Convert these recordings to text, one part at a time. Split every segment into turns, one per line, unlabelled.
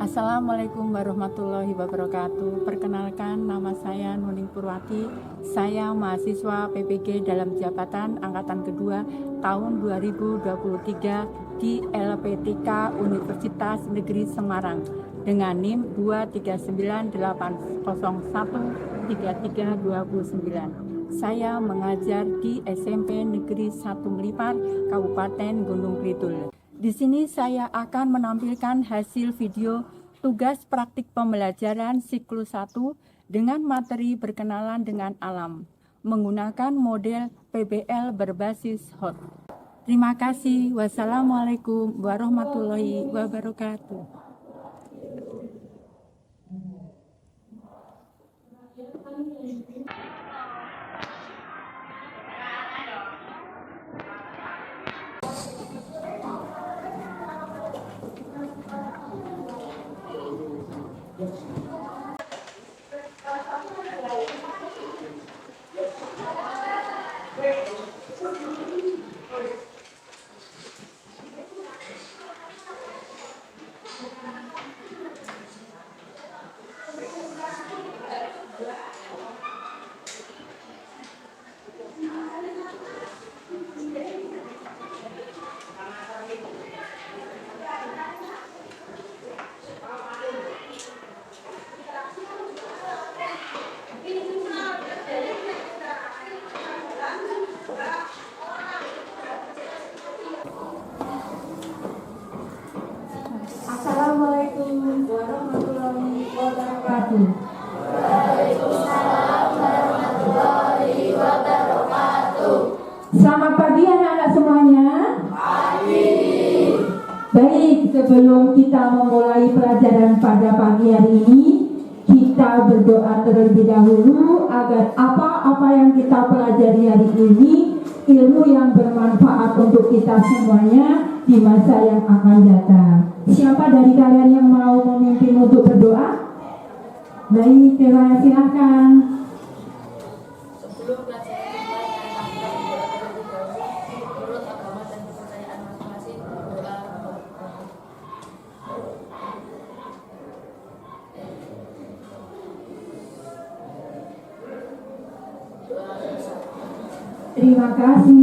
Assalamualaikum warahmatullahi wabarakatuh. Perkenalkan, nama saya Nuning Purwati. Saya mahasiswa PPG dalam jabatan angkatan kedua tahun 2023 di LPTK Universitas Negeri Semarang dengan NIM 23980133229. Saya mengajar di SMP Negeri 1 Melipar, Kabupaten Gunung Kidul. Di sini saya akan menampilkan hasil video tugas praktik pembelajaran siklus 1 dengan materi berkenalan dengan alam menggunakan model PBL berbasis HOT. Terima kasih. Wassalamualaikum warahmatullahi wabarakatuh. Assalamualaikum warahmatullahi wabarakatuh.
Waalaikumsalam warahmatullahi wabarakatuh.
Selamat pagi anak-anak semuanya.
Pagi.
Baik, sebelum kita memulai pelajaran pada pagi hari ini, kita berdoa terlebih dahulu agar apa-apa yang kita pelajari hari ini ilmu yang bermanfaat untuk kita semuanya di masa yang akan datang. Siapa dari kalian yang mau memimpin untuk berdoa? Baik, silakan.
Sebelum pelajaran dimulai, kita berdoa terlebih dahulu menurut agama dan kepercayaan masing-masing. Doa.
Terima kasih.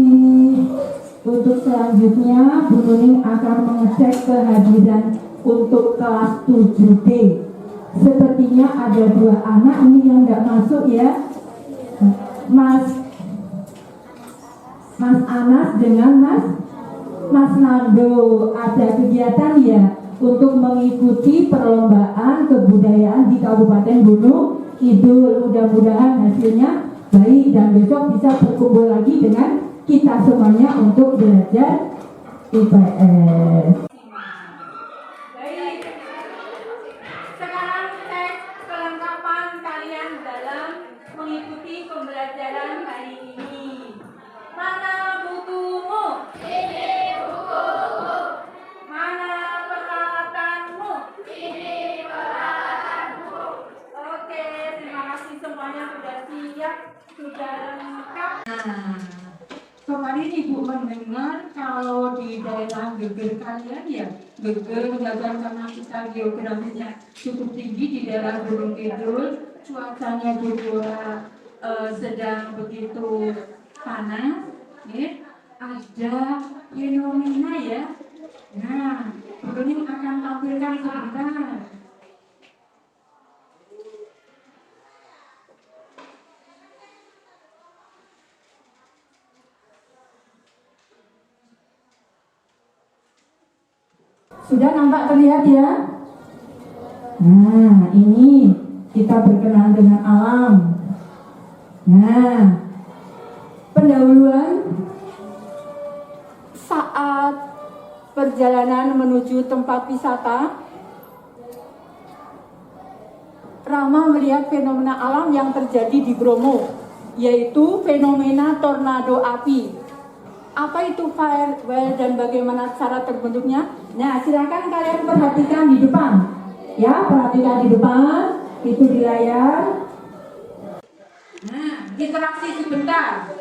Untuk selanjutnya, Bu Nuning akan mengecek kehadiran untuk kelas 7D. Sepertinya ada 2 anak ini yang tidak masuk ya. Mas Anas dengan Mas Nardo ada kegiatan ya untuk mengikuti perlombaan kebudayaan di Kabupaten Gunung Kidul. Mudah-mudahan hasilnya baik dan besok bisa berkumpul lagi dengan kita semuanya untuk belajar IPS.
Baik, sekarang cek kelengkapan kalian dalam mengikuti pembelajaran hari ini. Mana bukumu?
Ini bukumu.
Mana peralatanmu?
Ini peralatanmu.
Oke, terima kasih semuanya sudah siap, sudah lengkap. Nah, kemarin Ibu mendengar kalau di daerah Geger kalian ya, Geger Gagan karena kita geografinya cukup tinggi di daerah Gunung Kidul, cuacanya juga sedang begitu panas, ya. Ada fenomena ya. Nah, Bu Nuning akan tampilkan sebentar.
Sudah nampak terlihat ya? Nah, ini kita berkenalan dengan alam. Nah, pendahuluan saat perjalanan menuju tempat wisata, Rama melihat fenomena alam yang terjadi di Bromo, yaitu fenomena tornado api. Apa itu firewall dan bagaimana cara terbentuknya? Nah, silakan kalian perhatikan di depan. Ya, perhatikan di depan, itu di layar. Nah, interaksi sebentar.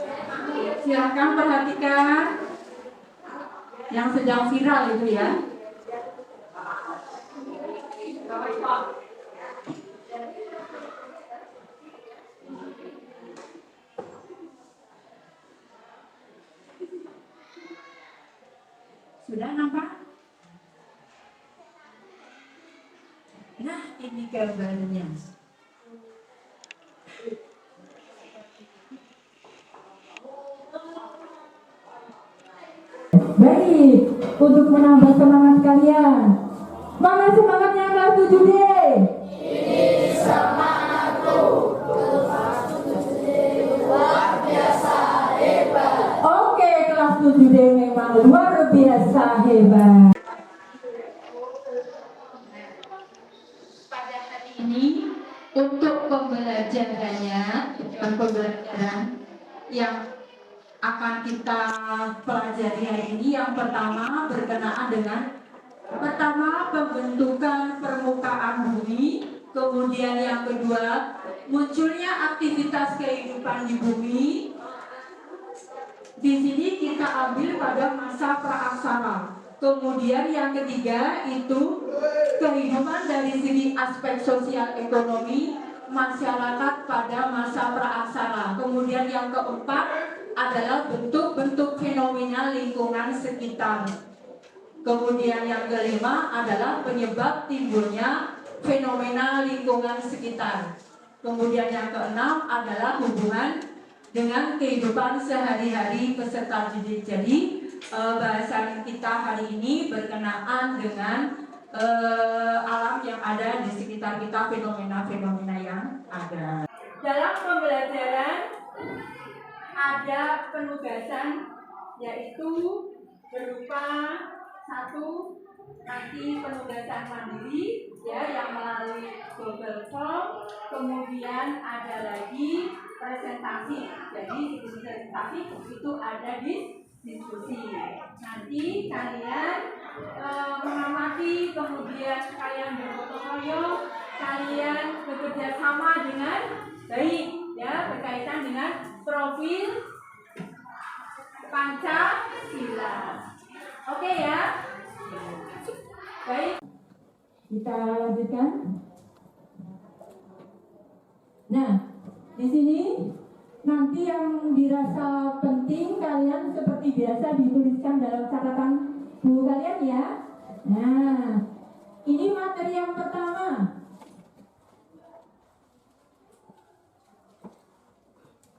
Silakan perhatikan yang sedang viral itu ya.
Sudah nampak? Nah, ini gambarnya.
Baik, untuk menambah semangat kalian. Mana semangatnya kelas 7D? Oke, kelas 7D memang luar biasa hebat.
Pada hari ini untuk pembelajarannya, pembelajaran yang akan kita pelajari hari ini, yang pertama berkenaan dengan pembentukan permukaan bumi, kemudian yang kedua munculnya aktivitas kehidupan di bumi. Di sini kita ambil pada masa praaksara. Kemudian yang ketiga itu kehidupan dari segi aspek sosial ekonomi masyarakat pada masa praaksara. Kemudian yang keempat adalah bentuk-bentuk fenomena lingkungan sekitar. Kemudian yang kelima adalah penyebab timbulnya fenomena lingkungan sekitar. Kemudian yang keenam adalah hubungan dengan kehidupan sehari-hari peserta didik. Jadi bahasan kita hari ini berkenaan dengan alam yang ada di sekitar kita, fenomena-fenomena yang ada. Dalam pembelajaran ada penugasan, yaitu berupa satu, nanti penugasan mandiri ya yang melalui Google Form. Kemudian ada lagi presentasi. Jadi di presentasi itu ada di diskusi. Nanti kalian mengamati, kemudian kalian berfoto-foto, kalian bekerja sama dengan baik ya, berkaitan dengan profil Pancasila. Oke ya. Baik.
Kita lanjutkan. Nah, di sini nanti yang dirasa penting kalian seperti biasa dituliskan dalam catatan buku kalian ya. Nah, ini materi yang pertama.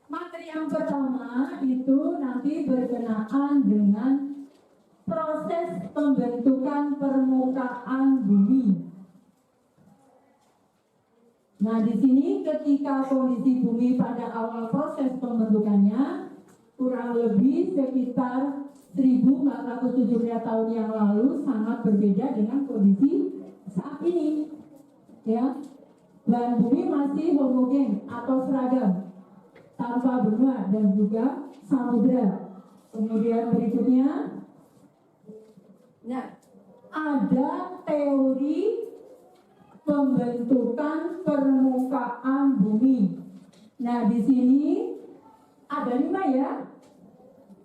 Materi yang pertama itu nanti berkenaan dengan proses pembentukan permukaan bumi. Nah, di sini ketika kondisi bumi pada awal proses pembentukannya kurang lebih sekitar 1400 tahun yang lalu sangat berbeda dengan kondisi saat ini. Ya, bahan bumi masih homogen atau seragam, tanpa benua dan juga samudra. Kemudian berikutnya, nah, ada teori pembentukan permukaan bumi. Nah, di sini ada 5 ya.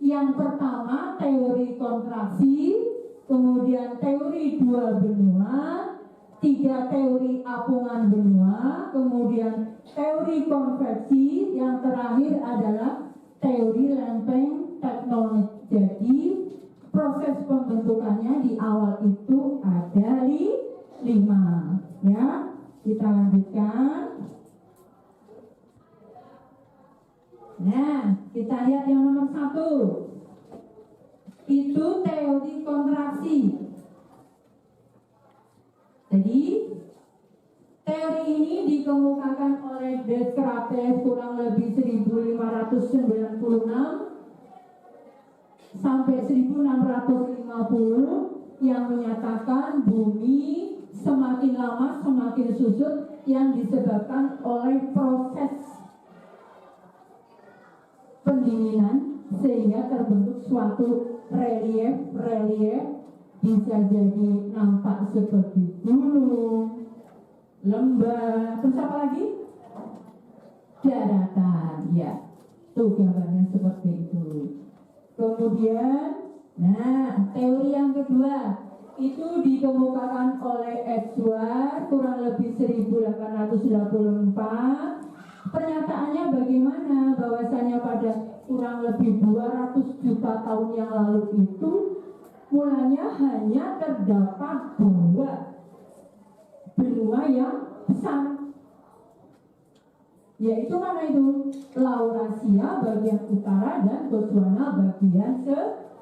Yang pertama teori kontraksi, kemudian teori dua benua, 3 teori apungan benua, kemudian teori konveksi, yang terakhir adalah teori lempeng tektonik. Jadi proses pembentukannya di awal itu ada 5 ya. Kita lanjutkan. Nah, kita lihat yang nomor 1. Itu teori kontraksi. Jadi teori ini dikemukakan oleh Descartes kurang lebih 1596 sampai 1650, yang menyatakan bumi semakin lama semakin susut yang disebabkan oleh proses pendinginan sehingga terbentuk suatu relief bisa jadi nampak seperti gunung, lembah, terus apa lagi? Daratan, ya. Tuh gambarnya seperti itu. Kemudian, nah, teori yang kedua itu dikemukakan oleh Edward kurang lebih 1884. Pernyataannya bagaimana? Bahwasanya pada kurang lebih 200 juta tahun yang lalu itu mulanya hanya terdapat 2 benua yang besar, yaitu mana itu? Laurasia bagian utara dan Gondwana bagian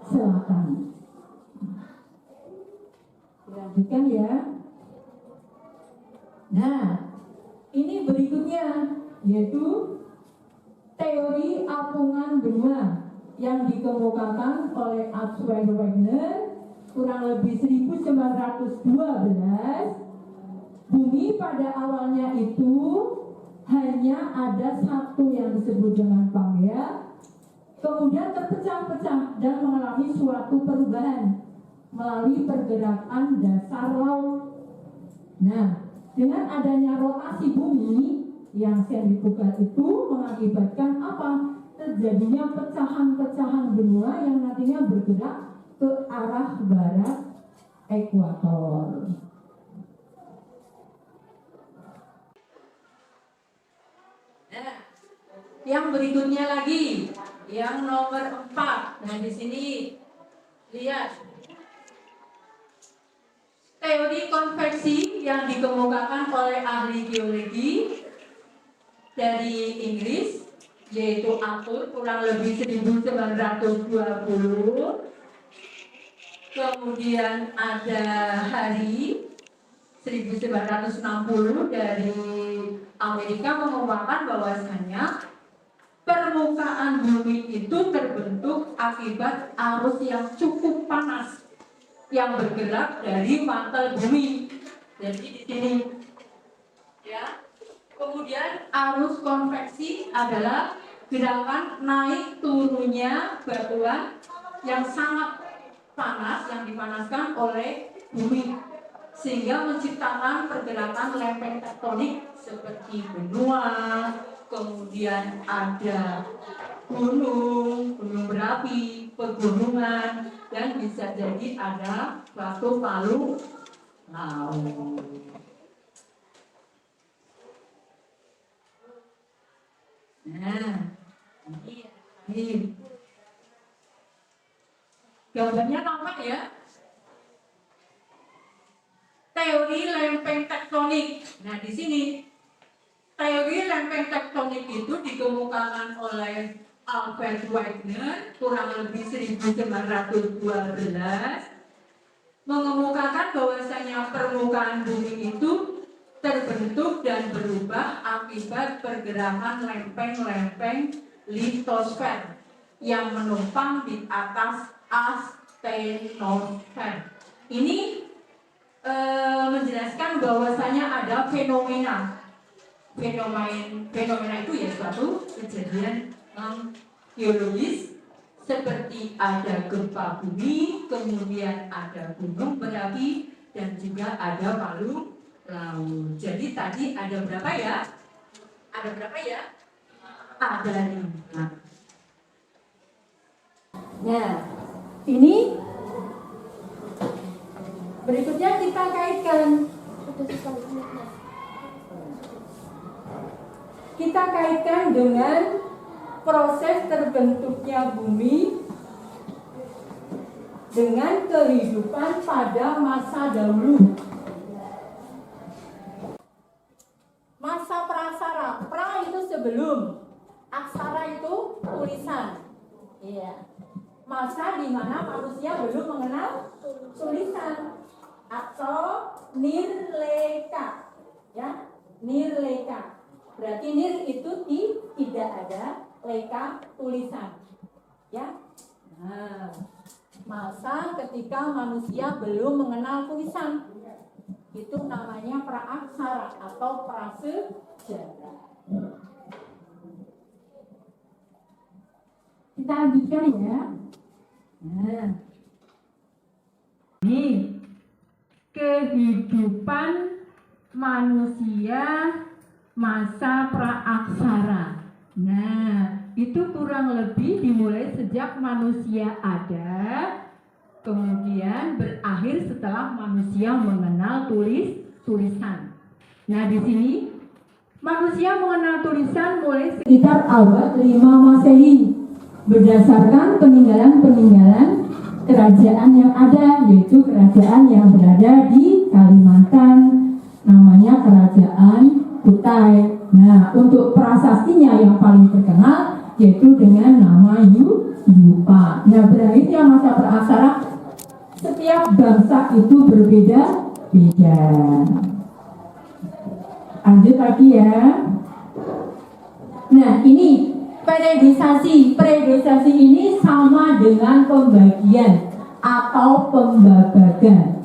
selatan. Dilanjutkan ya. Nah, ini berikutnya yaitu teori apungan benua yang dikemukakan oleh Axel Wagner kurang lebih 1912. Bumi pada awalnya itu hanya ada satu yang disebut dengan Pangea, kemudian terpecah-pecah dan mengalami suatu perubahan melalui pergerakan dasar laut. Nah, dengan adanya rotasi bumi yang sentrifugal itu mengakibatkan apa? Terjadinya pecahan-pecahan benua yang nantinya bergerak ke arah barat ekuator. Nah, yang berikutnya lagi, yang nomor 4. Nah, di sini lihat teori konveksi yang dikemukakan oleh ahli geologi dari Inggris, yaitu Arthur kurang lebih 1920. Kemudian ada Hari 1960 dari Amerika mengungkapkan bahwasanya permukaan bumi itu terbentuk akibat arus yang cukup panas yang bergerak dari mantel bumi. Jadi di sini ya. Kemudian arus konveksi adalah gerakan naik turunnya batuan yang sangat panas yang dipanaskan oleh bumi sehingga menciptakan pergerakan lempeng tektonik seperti benua, kemudian ada gunung berapi, pegunungan, dan bisa jadi ada batu palu laut. Nah, ini gambarnya nampak ya. Teori lempeng tektonik. Nah, di sini teori lempeng tektonik itu dikemukakan oleh Albert Wagner kurang lebih 1912 mengemukakan bahwasanya permukaan bumi itu terbentuk dan berubah akibat pergerakan lempeng-lempeng litosfer yang menumpang di atas astenosfer. Ini menjelaskan bahwasanya ada fenomena itu ya suatu kejadian geologis seperti ada gempa bumi, kemudian ada gunung berapi, dan juga ada palu laut. Jadi tadi ada berapa ya? Ada berapa ya? Ada 5. Nah, ini berikutnya kita kaitkan. Kita kaitkan dengan proses terbentuknya bumi dengan kehidupan pada masa dahulu. Masa praksara, pra itu sebelum, aksara itu tulisan. Iya. Masa di mana manusia belum mengenal tulisan atau nirleka, ya, nirleka. Berarti nir itu tidak ada, leka tulisan, ya. Nah, masa ketika manusia belum mengenal tulisan itu namanya praaksara atau prasejarah. Kita lanjutkan ya. Nah, ini kehidupan manusia masa praaksara. Nah, itu kurang lebih dimulai sejak manusia ada Kemudian berakhir setelah manusia mengenal tulisan. Nah, di sini manusia mengenal tulisan mulai sekitar abad 5 Masehi berdasarkan peninggalan kerajaan yang ada, yaitu kerajaan yang berada di Kalimantan, namanya Kerajaan Kutai. Nah, untuk prasastinya yang paling terkenal yaitu dengan nama Yupa. Nah, berakhirnya masa praaksara, setiap bangsa itu berbeda-beda. Lanjut lagi ya. Nah, ini periodisasi. Periodisasi ini sama dengan pembagian atau pembabagan.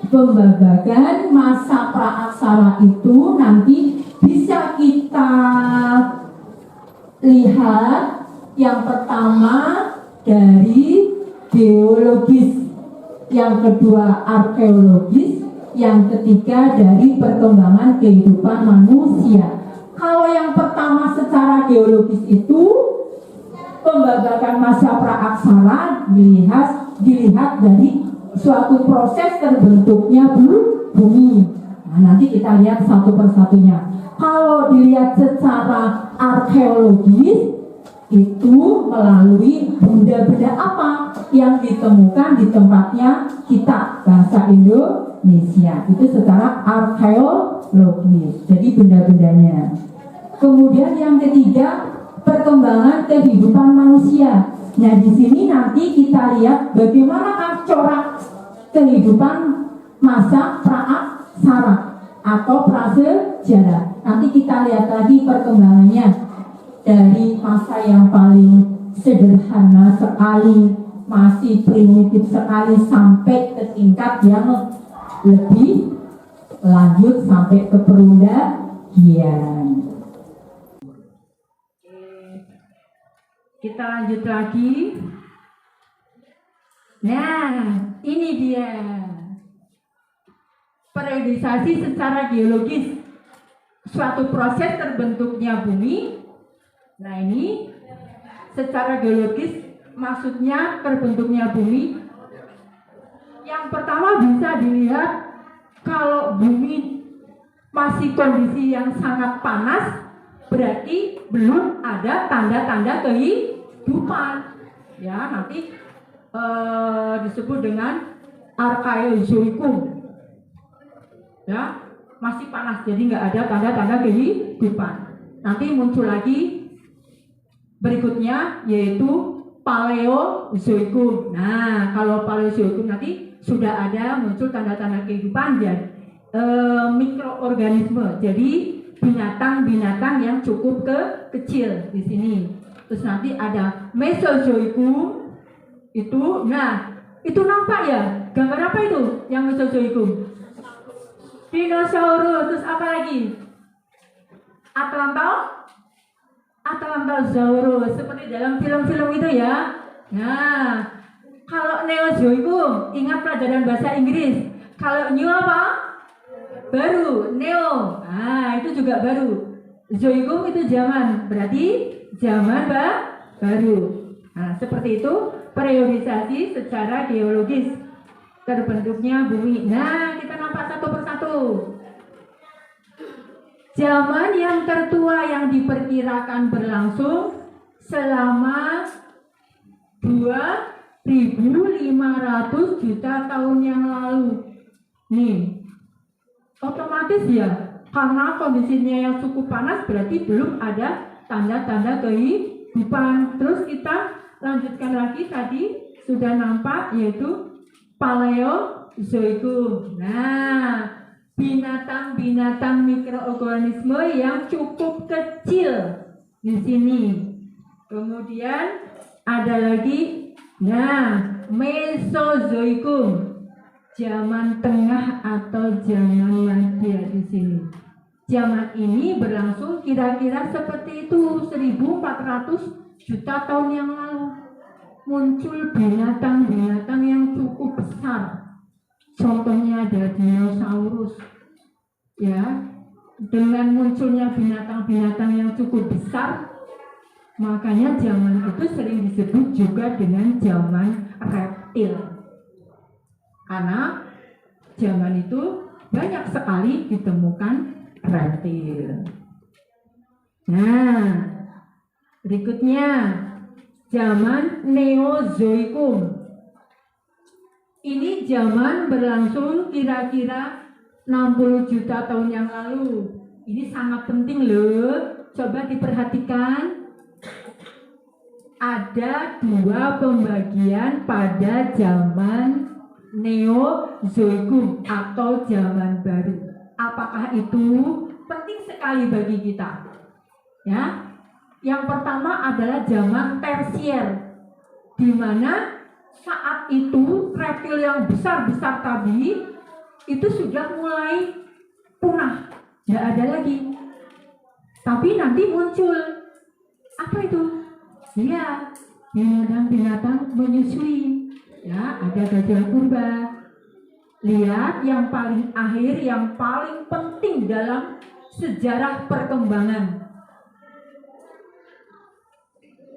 Pembabagan masa praaksara itu nanti bisa kita lihat yang pertama dari geologis, yang kedua arkeologis, yang ketiga dari perkembangan kehidupan manusia. Kalau yang pertama secara geologis itu pembabagan masa praaksara dilihat dari suatu proses terbentuknya bumi. Nah, nanti kita lihat satu persatunya. Kalau dilihat secara arkeologis itu melalui benda-benda apa yang ditemukan di tempatnya kita, bangsa Indonesia. Itu secara arkeologis. Jadi benda-bendanya. Kemudian yang ketiga, perkembangan kehidupan manusia. Nah, di sini nanti kita lihat bagaimana corak kehidupan masa praaksara atau prasejarah. Nanti kita lihat lagi perkembangannya dari masa yang paling sederhana sekali, masih primitif sekali, sampai ke tingkat yang lebih lanjut sampai ke perundaan. Kita lanjut lagi. Nah, ini dia periodisasi secara geologis, suatu proses terbentuknya bumi. Nah, ini secara geologis maksudnya terbentuknya bumi. Yang pertama bisa dilihat kalau bumi masih kondisi yang sangat panas, berarti belum ada tanda-tanda kehidupan. Ya, nanti disebut dengan Archaeozoikum. Ya, masih panas, jadi nggak ada tanda-tanda kehidupan. Nanti muncul lagi berikutnya yaitu Paleozoikum. Nah, kalau Paleozoikum nanti sudah ada muncul tanda-tanda kehidupan dan mikroorganisme. Jadi binatang-binatang yang cukup kecil di sini. Terus nanti ada Mesozoikum itu. Nah, itu nampak ya? Gambar apa itu yang Mesozoikum? Dinosaurus. Terus apa lagi? Atlantosaurus, seperti dalam film-film itu ya. Nah, kalau Neozoikum, ingat pelajaran bahasa Inggris. Kalau new apa? Baru. Neo, nah itu juga baru. Zoikum itu zaman, berarti zaman baru. Nah, seperti itu periodisasi secara geologis terbentuknya bumi. Nah, kita nampak satu persatu. Zaman yang tertua yang diperkirakan berlangsung selama 2.500 juta tahun yang lalu. Nih, otomatis ya, karena kondisinya yang cukup panas, berarti belum ada tanda-tanda kehidupan. Terus kita lanjutkan lagi, tadi sudah nampak yaitu Paleozoikum. Nah, binatang-binatang mikroorganisme yang cukup kecil di sini. Kemudian ada lagi, nah, Mesozoikum, zaman tengah atau zaman madya di sini. Zaman ini berlangsung kira-kira seperti itu, 1.400 juta tahun yang lalu. Muncul binatang-binatang yang cukup besar. Contohnya ada dinosaurus. Ya, dengan munculnya binatang-binatang yang cukup besar, makanya zaman itu sering disebut juga dengan zaman reptil.
Karena zaman itu banyak sekali ditemukan reptil. Nah, berikutnya zaman Neozoikum. Ini zaman berlangsung kira-kira 60 juta tahun yang lalu. Ini sangat penting loh. Coba diperhatikan. Ada dua pembagian pada zaman Neozoikum atau zaman baru. Apakah itu penting sekali bagi kita? Ya, yang pertama adalah zaman tersier, di mana saat itu reptil yang besar-besar tadi itu sudah mulai punah, tidak ada lagi. Tapi nanti muncul apa itu? Ya, binatang-binatang menyusui. Ya, ada gajah purba. Lihat yang paling akhir, yang paling penting dalam sejarah perkembangan.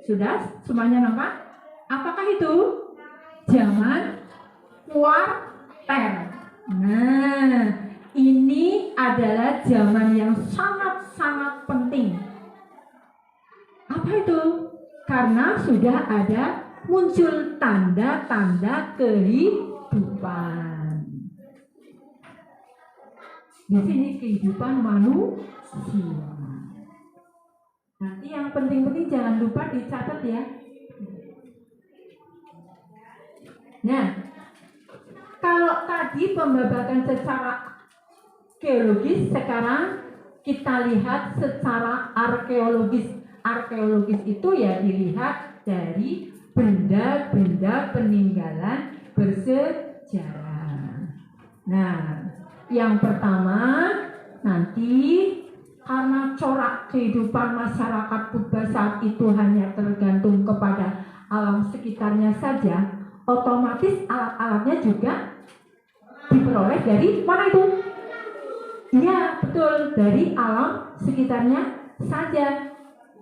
Sudah semuanya nampak? Apakah itu? Zaman kuarter. Nah, ini adalah zaman yang sangat-sangat penting. Apa itu? Karena sudah ada muncul tanda-tanda kehidupan. Di sini kehidupan manusia. Nanti yang penting-penting jangan lupa dicatat ya. Nah, kalau tadi pembabakan secara geologis, sekarang kita lihat secara arkeologis. Arkeologis itu ya dilihat dari benda-benda peninggalan bersejarah. Nah, yang pertama nanti karena corak kehidupan masyarakat purba saat itu hanya tergantung kepada alam sekitarnya saja, otomatis alat-alatnya juga diperoleh dari mana itu? Iya, betul, dari alam sekitarnya saja.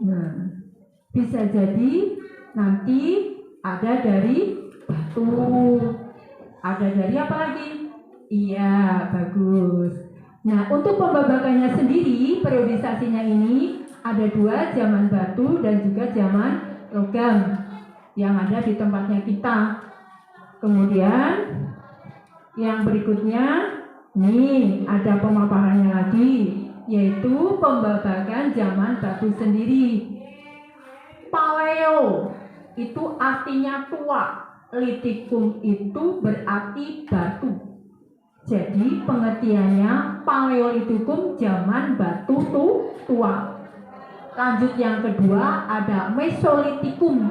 Nah, bisa jadi nanti ada dari batu, ada dari apa lagi? Iya, bagus. Nah, untuk pembabakannya sendiri, periodisasinya ini ada dua, zaman batu dan juga zaman logam yang ada di tempatnya kita. Kemudian yang berikutnya, nih ada pemaparannya lagi, yaitu pembabakan zaman batu sendiri. Paleo itu artinya tua, litikum itu berarti batu. Jadi pengertiannya Paleolitikum zaman batu tua. Lanjut yang kedua ada Mesolitikum.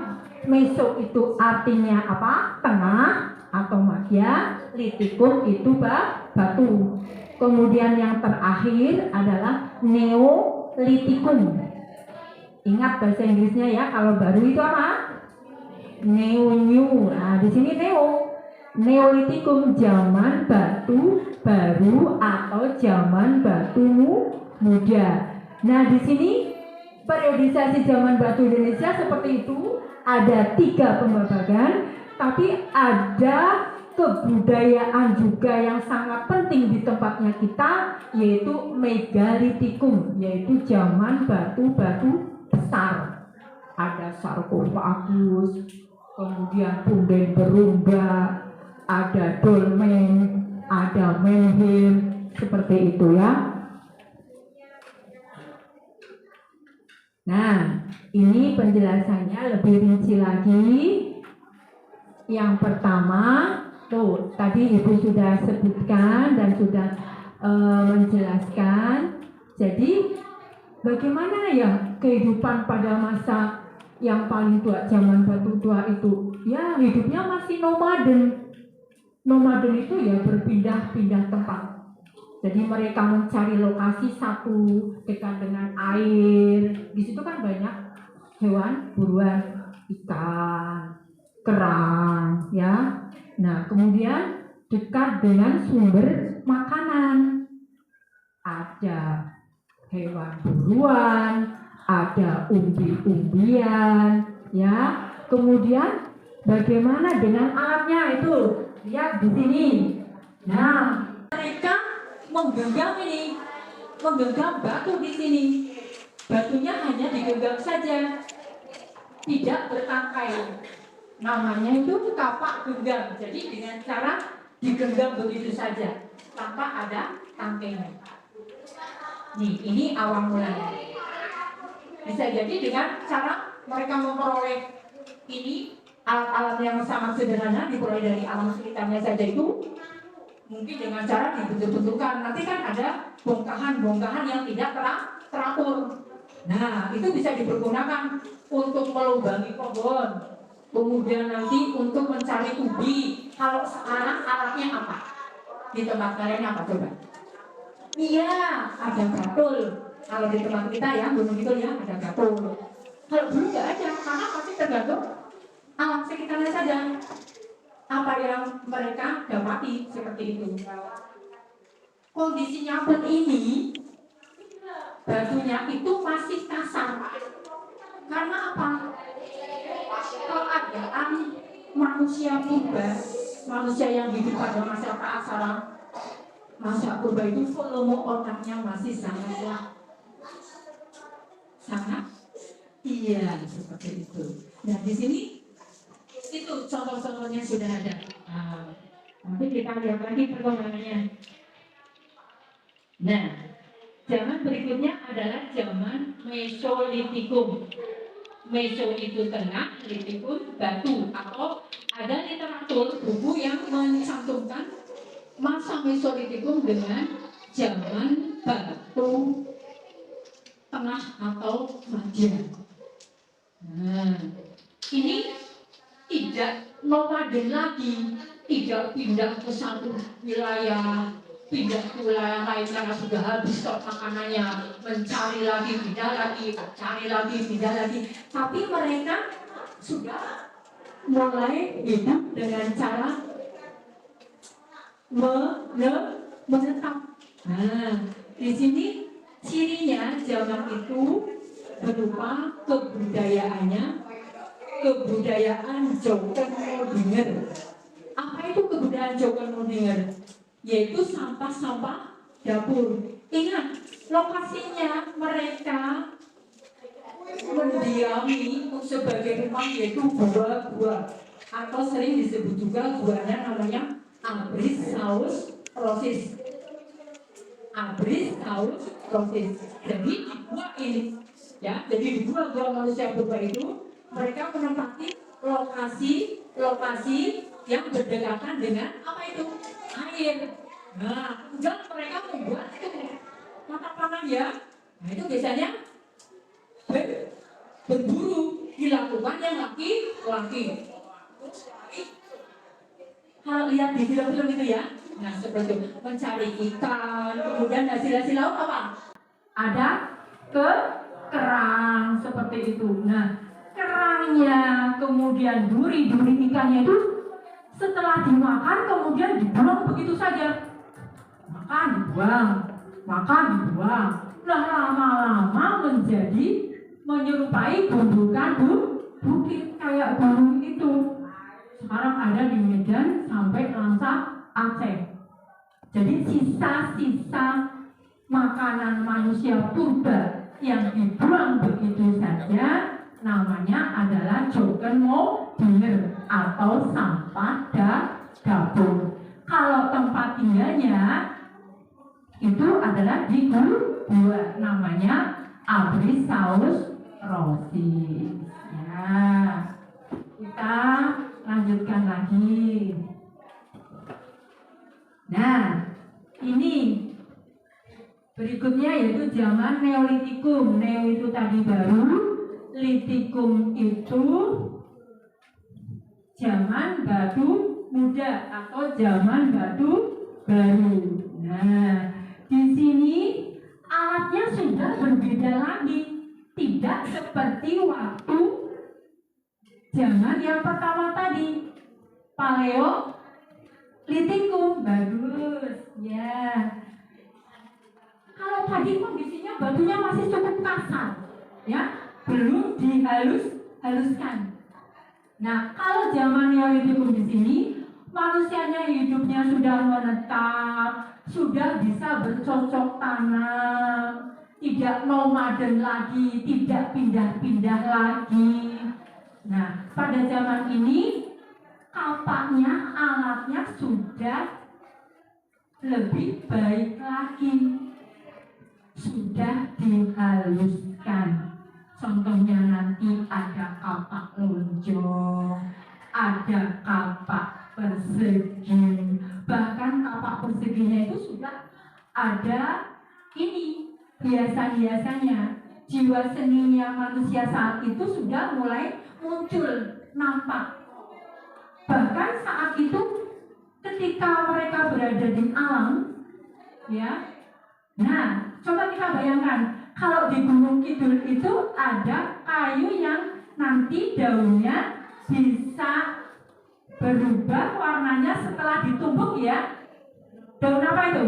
Meso itu artinya apa? Tengah atau madya. Litikum itu batu. Kemudian yang terakhir adalah Neolitikum. Ingat bahasa Inggrisnya ya, kalau baru itu apa? New. Nah, di sini neo. Neolitikum zaman batu baru atau zaman batu muda. Nah, di sini periodisasi zaman batu Indonesia seperti itu, ada 3 pembabakan, tapi ada kebudayaan juga yang sangat penting di tempatnya kita, yaitu megalitikum, yaitu zaman batu-batu besar. Ada sarkofagus, kemudian punden berumba, ada dolmen, ada menhir, seperti itu ya. Nah, ini penjelasannya lebih rinci lagi. Yang pertama, tuh tadi Ibu sudah sebutkan dan sudah menjelaskan. Jadi, bagaimana ya kehidupan pada masa yang paling tua, zaman batu tua itu? Ya, hidupnya masih nomaden. Nomaden itu ya berpindah-pindah tempat. Jadi mereka mencari lokasi satu dekat dengan air. Di situ kan banyak hewan buruan, ikan, kerang, ya. Nah, kemudian dekat dengan sumber makanan. Ada hewan buruan, ada umbi-umbian, ya. Kemudian bagaimana dengan alatnya itu? Lihat di sini. Nah, mereka menggenggam ini, menggenggam batu di sini. Batunya hanya digenggam saja, tidak bertangkai. Namanya itu kapak genggam. Jadi dengan cara digenggam begitu saja, tanpa ada tangkainya. Nih, ini awal mulanya. Bisa jadi dengan cara mereka memperoleh ini alat-alat yang sangat sederhana, diperoleh dari alam sekitarnya saja itu, mungkin dengan cara dibentuk-bentukan. Nanti kan ada bongkahan-bongkahan yang tidak teratur. Nah, itu bisa dipergunakan untuk melubangi pohon. Kemudian nanti untuk mencari ubi. Kalau sekarang alatnya apa? Di tempat kalian apa coba? Iya, ada gatul. Kalau di tempat kita ya, Gunung Kidul ya, ada gatul. Kalau dulu nggak ada, karena pasti tergantung alam sekitarnya saja. Apa yang mereka dapati seperti itu. Kondisinya pun ini, batunya itu masih kasar. Karena apa? Keadaan manusia purba, manusia yang hidup pada masa praaksara, masa purba itu volume otaknya masih sangat iya seperti itu. Nah di sini itu contoh-contohnya sudah ada. Nah, nanti kita lihat lagi perkembangannya. Nah, zaman berikutnya adalah zaman Mesolitikum. Meso itu tengah, litikum batu, atau ada literatur buku yang mencantumkan masa Mesolitikum dengan zaman batu tengah atau madya. Nah, ini tidak nomaden lagi, tidak pindah ke satu wilayah, pindah ke wilayah lain karena sudah habis stok makanannya, mencari lagi, pindah lagi, cari lagi, pindah lagi. Tapi mereka sudah mulai hidup dengan cara menetap. Nah, di sini cirinya zaman itu berupa kebudayaan Joken Modinger. Apa itu kebudayaan Joken Modinger? Yaitu sampah-sampah dapur. Ingat, lokasinya mereka mendiami sebagai rumah yaitu gua-gua, atau sering disebut juga guanya namanya Abrisaurus rosis. Abrisaurus rosis. Jadi di gua ini, ya, jadi di gua-gua manusia purba itu mereka menempati lokasi yang berdekatan dengan apa itu? Air. Nah, kemudian mereka membuat itu mata panah ya. Nah, itu biasanya berburu dilakukan yang laki-laki. Kalau lihat di film-film itu ya, nah seperti itu, mencari ikan, kemudian hasil laut apa? Ada kerang seperti itu. Nah, kerangnya, kemudian duri-duri ikannya itu setelah dimakan kemudian dibuang begitu saja. Makan dibuang. Nah, lama-lama menyerupai gundukan bukit kayak gunung itu. Sekarang ada di Medan sampai Langsa, Aceh. Jadi sisa-sisa makanan manusia purba yang dibuang begitu saja namanya adalah Joken Modinger atau sampah dapur. Kalau tempat tinggalnya itu adalah di gua, namanya Abrisaurus rosis. Ya, kita lanjutkan lagi. Nah, ini berikutnya yaitu zaman Neolitikum. Neo itu tadi baru, Litikum itu zaman batu muda atau zaman batu baru. Nah, di sini alatnya sudah berbeda lagi, tidak seperti waktu zaman yang pertama tadi. Paleolitikum, bagus ya. Kalau tadi kondisinya batunya masih cukup kasar, ya, belum dihaluskan. Nah, kalau zaman Neolitikum di sini Manusianya hidupnya sudah menetap, sudah bisa bercocok tanam, tidak nomaden lagi, tidak pindah-pindah lagi. Nah, pada zaman ini kapaknya, alatnya sudah lebih baik lagi, sudah dihaluskan. Contohnya nanti ada kapak lonjong, ada kapak persegi, bahkan kapak perseginya itu sudah ada ini hiasan-hiasannya. Jiwa seninya manusia saat itu sudah mulai muncul, nampak. Bahkan saat itu ketika mereka berada di alam, ya. Nah, coba kita bayangkan kalau di Gunung Kidul itu ada kayu yang nanti daunnya bisa berubah warnanya setelah ditumbuk, ya. Daun apa itu?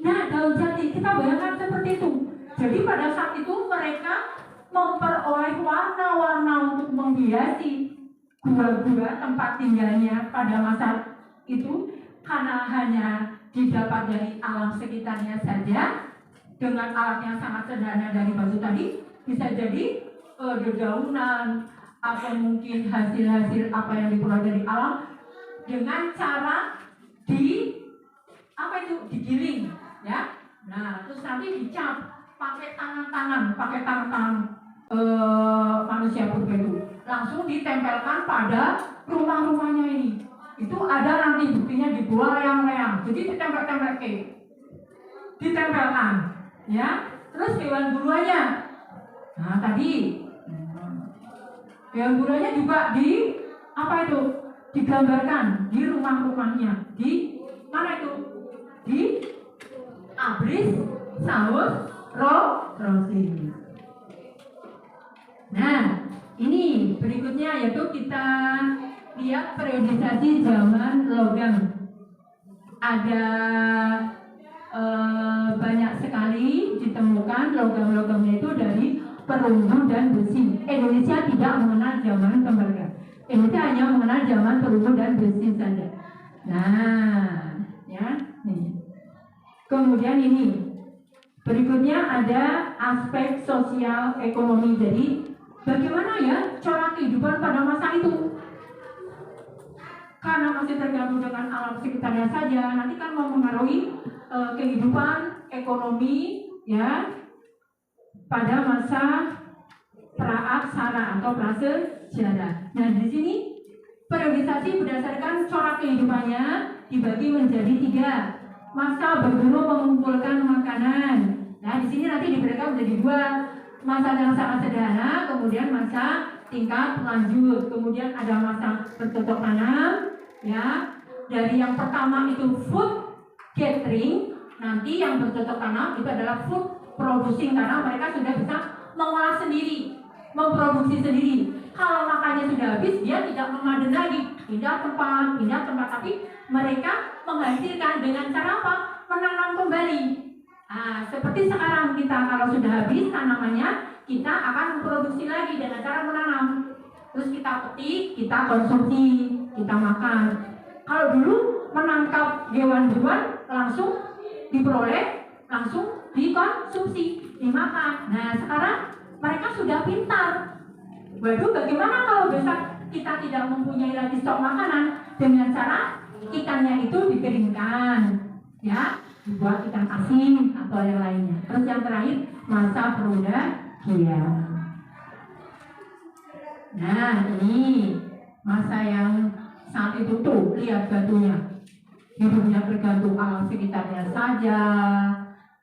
Nah, daun jati. Kita bayangkan seperti itu. Jadi pada saat itu mereka memperoleh warna-warna untuk menghiasi gua-gua tempat tinggalnya pada masa itu, karena hanya didapat dari alam sekitarnya saja dengan alat yang sangat sederhana dari batu tadi. Bisa jadi dedaunan atau mungkin hasil-hasil apa yang diperoleh dari alam dengan cara digiling, ya. Nah, terus nanti dicap pakai tangan-tangan manusia purba itu, langsung ditempelkan pada rumah-rumahnya ini. Itu ada nanti buktinya di gua leang-leang, jadi ditempelkan, ya. Terus hewan buruannya, nah tadi hewan buruannya juga digambarkan di rumah-rumahnya. Di mana itu? Di Abris, Saus, Rosis. Nah, ini berikutnya yaitu kita lihat periodisasi zaman logam. Ada banyak sekali ditemukan logam-logamnya itu dari perunggu dan besi. Indonesia tidak mengenal zaman tembaga. Indonesia hanya mengenal zaman perunggu dan besi saja. Nah, ya, nih. Kemudian ini berikutnya ada aspek sosial ekonomi. Jadi bagaimana ya cara kehidupan pada masa itu? Karena masih tergabung dengan alam sekitarnya saja, nanti kan mempengaruhi kehidupan ekonomi, ya, pada masa pra-aksara atau prasejarah. Nah, di sini periodisasi berdasarkan corak kehidupannya dibagi menjadi 3. Masa berburu mengumpulkan makanan. Nah, di sini nanti diberikan menjadi 2. Masa yang sangat sederhana, kemudian masa tingkat lanjut, kemudian ada masa bercocok tanam, ya. Dari yang pertama itu food gathering, nanti yang bercocok tanam itu adalah food producing, karena mereka sudah bisa mengolah sendiri, memproduksi sendiri. Kalau makannya sudah habis, dia tidak memaden lagi, pindah tempat, tapi mereka menghasilkan dengan cara apa? Menanam kembali. Nah, seperti sekarang kita kalau sudah habis tanamannya, kita akan memproduksi lagi dengan cara menanam. Terus kita petik, kita konsumsi, kita makan. Kalau dulu menangkap hewan buruan langsung diperoleh, langsung dikonsumsi, dimakan. Nah, sekarang mereka sudah pintar. Waduh, bagaimana kalau besok kita tidak mempunyai lagi stok makanan? Dengan cara ikannya itu dikeringkan, ya, dibuat ikan asin atau yang lainnya. Terus yang terakhir masa perudahian. Nah, ini masa yang saat itu tuh, lihat batunya, hidupnya bergantung alam sekitarnya saja,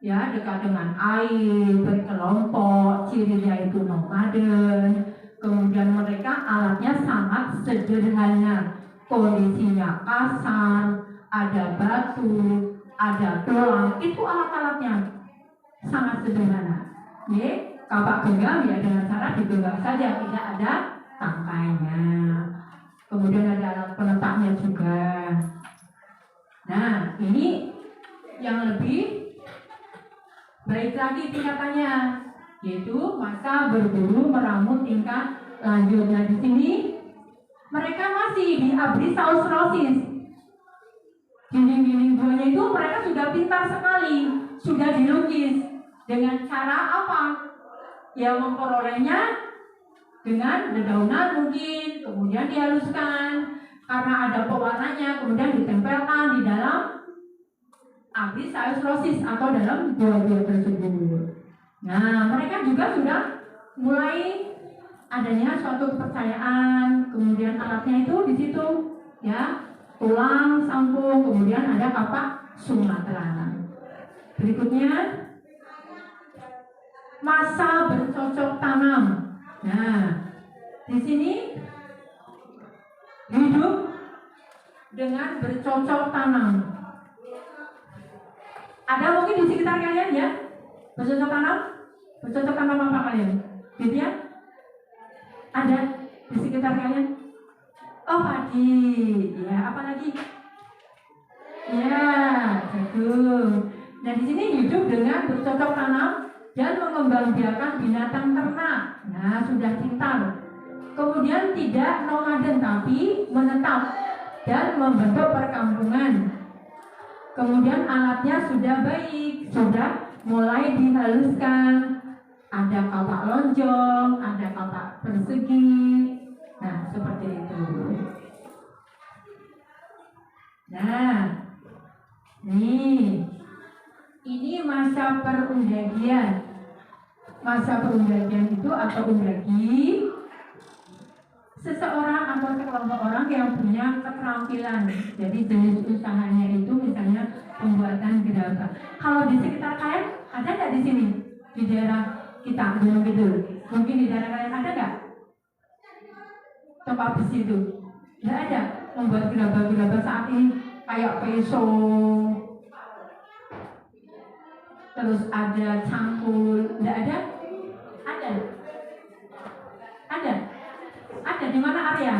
ya, dekat dengan air, berkelompok, cirinya itu nomaden. Kemudian mereka alatnya sangat sederhana, kondisinya kasar, ada batu, ada tulang, itu alat-alatnya sangat sederhana. Ya, kapak genggam ya dengan cara digenggam saja, tidak ada tangkainya. Kemudian ada alat penetapnya juga. Nah, ini yang lebih baik lagi tingkatannya, yaitu masa berburu meramu tingkat lanjut. Nah, di sini mereka masih di Abris Saus Rosis. Dinding-dinding guanya itu mereka sudah pintar sekali, sudah dilukis dengan cara apa? Ya memperolehnya dengan dedaunan mungkin, kemudian dihaluskan karena ada pewarnanya, kemudian ditempelkan di dalam abris aerosolis atau dalam gua-gua tersebut. Nah, mereka juga sudah mulai adanya suatu kepercayaan, kemudian alatnya itu di situ, ya, tulang, sampung, kemudian ada kapak Sumatera. Berikutnya, masa bercocok tanam. Nah, di sini hidup dengan bercocok tanam. Ada mungkin di sekitar kalian ya? Bercocok tanam? Bercocok tanam apa kalian? Gitu ya? Ada di sekitar kalian? Oh, padi. Ya, apa lagi? Ya, jagung. Nah, di sini hidup dengan bercocok tanam dan mengembangbiakan binatang ternak. Nah, sudah pintar. Kemudian tidak nomaden tapi menetap dan membentuk perkampungan. Kemudian alatnya sudah baik, sudah mulai dihaluskan. Ada kapak lonjong, ada kapak persegi. Nah, seperti itu. Nah, ini masa perundagian. Masa perundagian itu atau undagi seseorang atau sekelompok orang yang punya keterampilan. Jadi jenis usahanya itu misalnya pembuatan gerabah. Kalau di sekitar kalian ada nggak di sini? Di daerah kita, Gunung Kidul. Mungkin di daerah kalian ada nggak? Tempat besi itu? Nggak ada. Membuat gerabah-gerabah saat ini kayak peso. Terus ada cangkul. Nggak ada? Ada. Ada. Ada di mana area?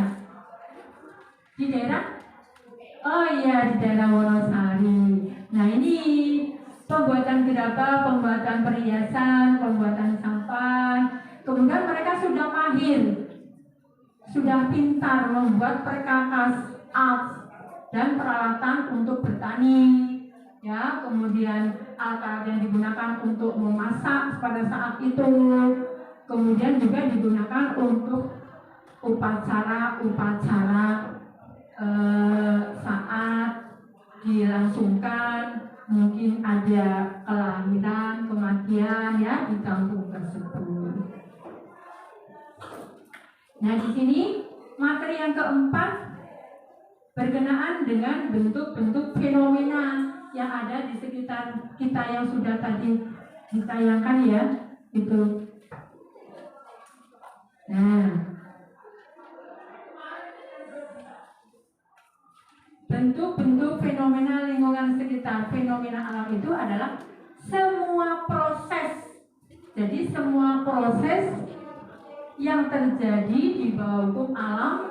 Di daerah? Oh iya, di daerah Wonosari. Nah, ini pembuatan gerabah, pembuatan perhiasan, pembuatan sampan. Kemudian mereka sudah mahir, sudah pintar membuat perkakas, as, dan peralatan untuk bertani. Ya, kemudian alat yang digunakan untuk memasak pada saat itu. Kemudian juga digunakan untuk upacara-upacara saat dilangsungkan, mungkin ada kelahiran, kematian ya di kampung tersebut. Nah, di sini materi yang keempat berkenaan dengan bentuk-bentuk fenomena yang ada di sekitar kita yang sudah tadi ditayangkan ya, itu. Nah, bentuk-bentuk fenomena lingkungan sekitar, fenomena alam itu adalah semua proses. Jadi semua proses yang terjadi di bawah hukum alam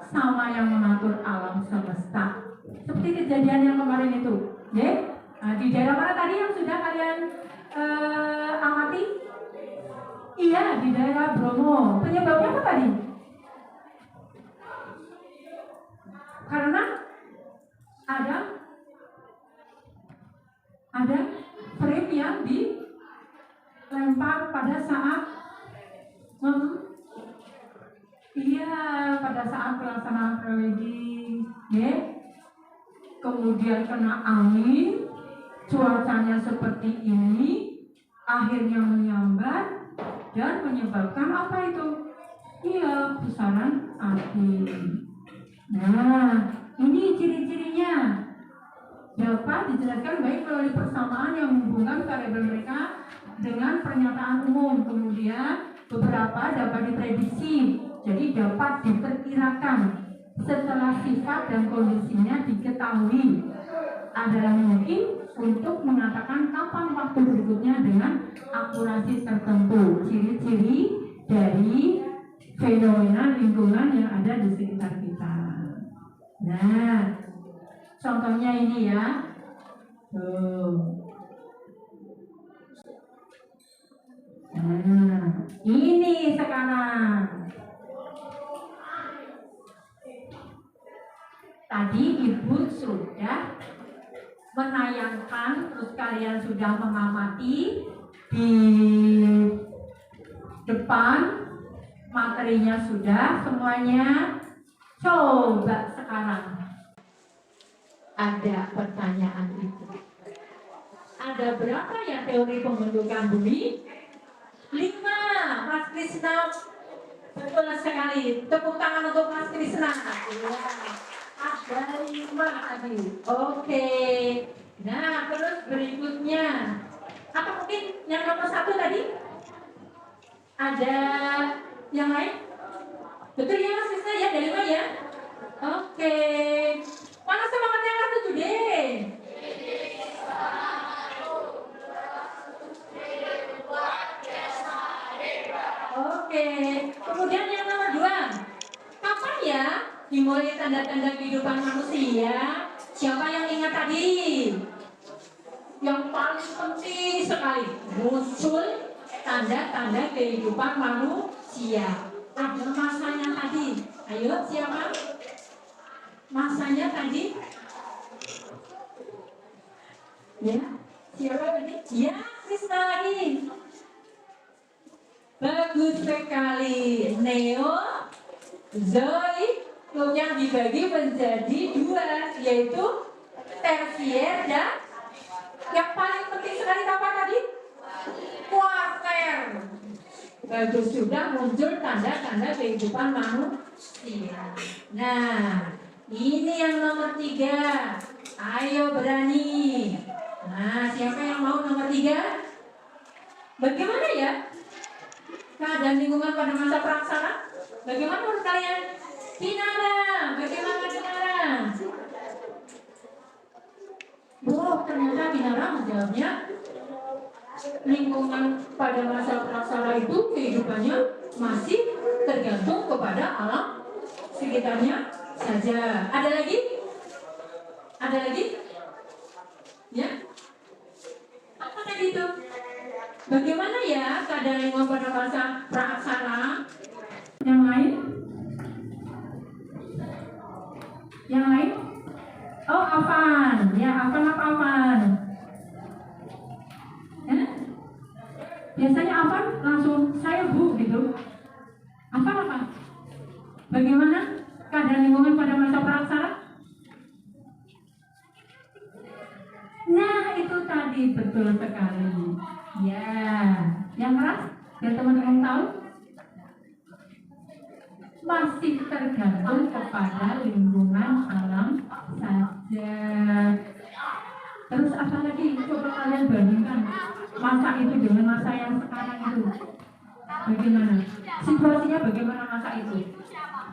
sama yang mengatur alam semesta. Seperti kejadian yang kemarin itu, ya? Nah, di daerah mana tadi yang sudah kalian amati? Iya, di daerah Bromo. Penyebabnya apa tadi? Karena ada frame yang dilempar pada saat pada saat pelaksanaan prewedding, ya. Kemudian kena angin, cuacanya seperti ini, akhirnya menyambar dan menyebabkan apa itu? Iya, pusaran api. Nah, ini ciri-cirinya dapat dijelaskan baik melalui persamaan yang menghubungkan variabel mereka dengan pernyataan umum. Kemudian beberapa dapat diprediksi, jadi dapat diperkirakan setelah sifat dan kondisinya diketahui. Adalah mungkin untuk mengatakan kapan waktu berikutnya dengan akurasi tertentu. Ciri-ciri dari fenomena lingkungan yang ada di sekitar kita. Nah, contohnya ini ya. Nah, ini sekarang. Tadi Ibu sudah menayangkan, terus kalian sudah mengamati di depan, materinya sudah semuanya. Coba sekarang ada pertanyaan itu. Ada berapa ya teori pembentukan bumi? 5. Mas Krisna, betul sekali. Tepuk tangan untuk Mas Krisna. Ya. Ada 5 tadi. Oke. Nah, terus berikutnya. Atau mungkin yang nomor 1 tadi? Ada yang lain? Betul ya Mas Krisna ya, ada 5 ya? Oke. Mana semangatnya yang 7 deh? Oke. Kemudian yang nomor 2. Kapan ya dimulai tanda-tanda kehidupan manusia? Siapa yang ingat tadi? Yang paling penting sekali muncul tanda-tanda kehidupan manusia. Ada masanya tadi. Ayo siapa? Masanya tadi? Ya, siapa tadi? Ya, Krisna lagi. Bagus sekali. Neo, Zoe, yang dibagi menjadi 2, yaitu tersier dan yang paling penting sekali apa tadi? Kuarter. Bagus, sudah muncul tanda-tanda kehidupan manusia. Nah, ini yang nomor 3. Ayo berani. Nah, siapa yang mau nomor 3? Bagaimana ya keadaan lingkungan pada masa praksana? Bagaimana menurut kalian? Kinara, bagaimana Kinara? Ternyata Kinara menjawabnya lingkungan pada masa praksana itu kehidupannya masih tergantung kepada alam sekitarnya saja. Ada lagi? Ada lagi? Ya? Apa tadi itu? Bagaimana ya keadaan lingkungan pada masa praksana? Yang lain? Yang lain? Oh, Afan. Ya, Afan apa Afan? Ya? Biasanya Afan langsung saya Bu gitu. Afan apa? Bagaimana keadaan lingkungan pada masa praksana? Nah, itu tadi betul sekali. Ya, yang keras? Biar teman-teman tahu. Masih tergantung kepada lingkungan alam saja. Terus apa lagi? Coba kalian bandingkan masa itu dengan masa yang sekarang itu. Bagaimana? Situasinya bagaimana masa itu?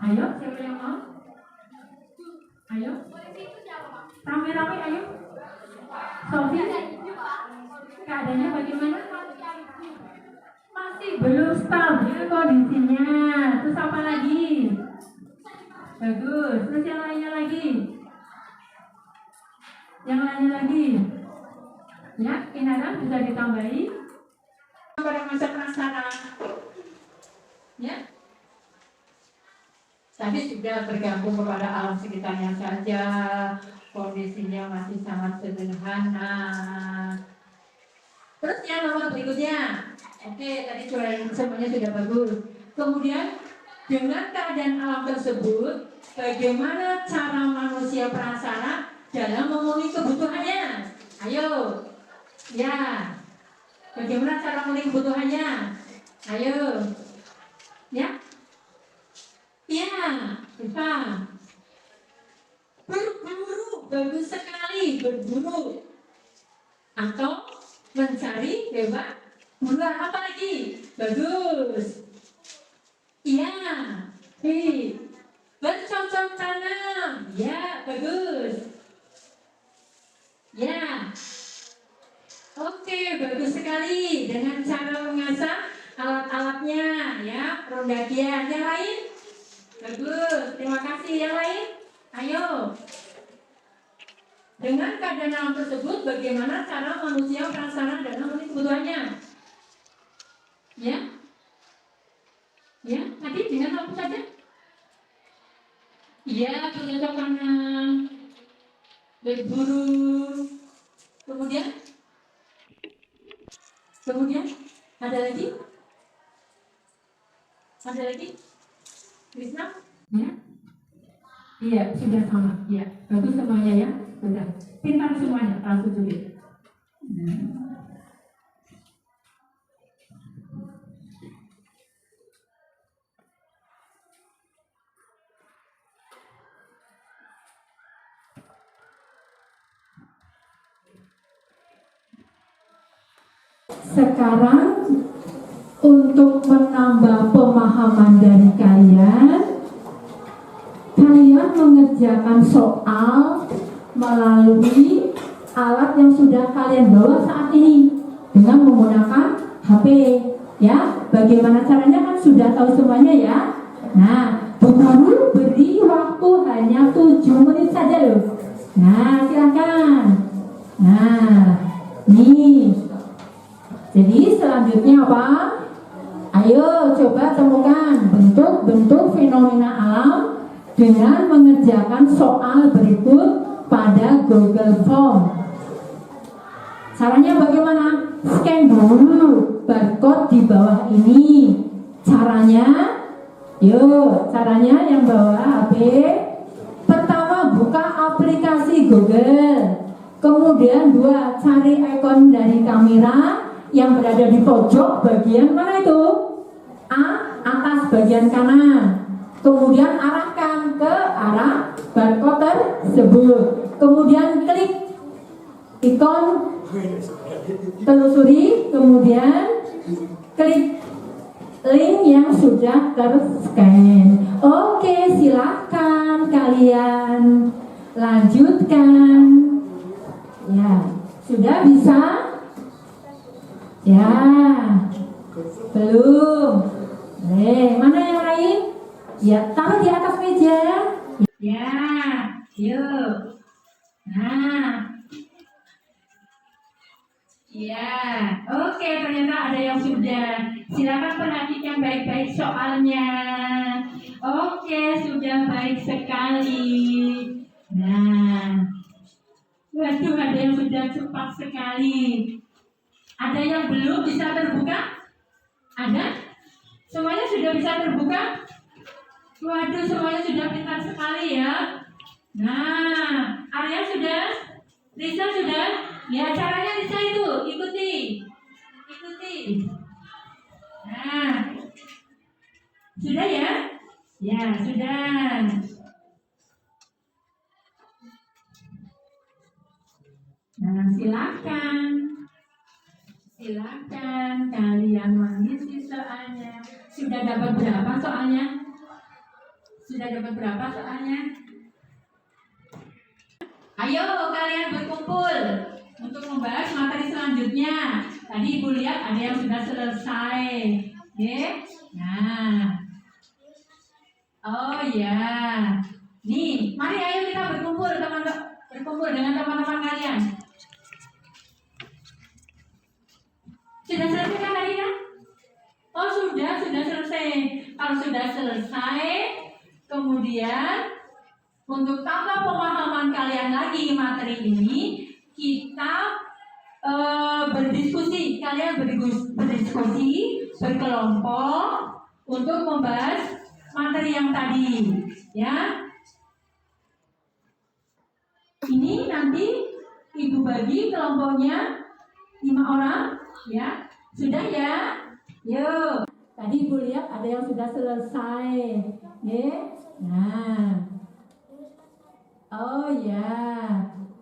Ayo, siapa yang mau? Ayo. Rame-rame, ayo. Sofi, keadaannya bagaimana? Masih belum stabil kondisinya. Terus apa lagi? Bagus. Terus yang lainnya lagi? Yang lainnya lagi? Ya, Kinara bisa ditambahi pada masa praksana. Ya. Tadi sudah bergantung kepada alam sekitarnya saja. Kondisinya masih sangat sederhana. Terus yang nomor berikutnya. Oke, tadi semuanya sudah bagus. Kemudian dengan keadaan alam tersebut, bagaimana cara manusia praksana dalam memenuhi kebutuhannya? Ayo, ya. Bagaimana cara memenuhi kebutuhannya? Ayo, ya. Ya, Eva. Berburu, bagus sekali berburu. Atau mencari hewan buruan, apa lagi? Bagus. Iya. Bercocok tanam. Ya, bagus. Ya. Oke, bagus sekali. Dengan cara mengasah alat-alatnya, ya, rondakian. Yang lain? Bagus. Terima kasih. Yang lain? Ayo. Dengan keadaan alam tersebut, bagaimana cara manusia praksana dalam memenuhi kebutuhannya? Ya, ya. Tadi dengan apa saja? Iya, bercocok tanam.
berburu. Kemudian ada lagi? Ada lagi? Krisna? Ya? Iya, sudah sama. Ya, bagus semuanya ya. Sudah. Pintar semuanya, langsung sulit. Sekarang untuk menambah pemahaman dari kalian mengerjakan soal melalui alat yang sudah kalian bawa saat ini dengan menggunakan HP ya. Bagaimana caranya kan sudah tahu semuanya ya. Nah, Bu Guru beri waktu hanya 7 menit saja loh. Nah, silakan. Nah, nih. Jadi selanjutnya apa? Ayo coba temukan bentuk-bentuk fenomena alam dengan mengerjakan soal berikut pada Google Form. Caranya bagaimana? Scan dulu barcode di bawah ini. Caranya, yuk, caranya yang bawa HP. Pertama, buka aplikasi Google. Kemudian 2, cari ikon dari kamera yang berada di pojok bagian mana itu? A, atas bagian kanan. Kemudian arahkan ke arah barcode tersebut. Kemudian klik ikon, telusuri, kemudian klik link yang sudah terscan. Oke, silakan kalian lanjutkan. Ya, sudah bisa? Ya, belum. Mana yang lain? Ya, taruh di atas meja. Ya, yuk. Nah. Ya, oke, ternyata ada yang sudah. Silakan perhatikan baik-baik soalnya. Oke, sudah baik sekali. Nah. Waduh, ada yang sudah cepat sekali. Ada yang belum bisa terbuka? Ada? Semuanya sudah bisa terbuka? Waduh, semuanya sudah pintar sekali ya. Nah, Arya sudah? Risa sudah? Ya, caranya Risa itu, ikuti. Nah, sudah ya? Ya, sudah. Nah, silakan kalian mengisi soalnya. Sudah dapat berapa soalnya? Ayo kalian berkumpul untuk membahas materi selanjutnya. Tadi Ibu lihat ada yang sudah selesai. Oke? Nah. Oh ya. Nih, mari ayo kita berkumpul dengan teman-teman kalian. Sudah selesai kan tadi kan? Oh sudah selesai. Kalau sudah selesai, kemudian untuk tambah pemahaman kalian lagi materi ini, kita berdiskusi. Kalian berdiskusi berkelompok untuk membahas materi yang tadi, ya. Ini nanti Ibu bagi kelompoknya 5 orang, ya. Sudah ya? Yuk. Tadi Ibu lihat ada yang sudah selesai, ya. Nah. Oh ya.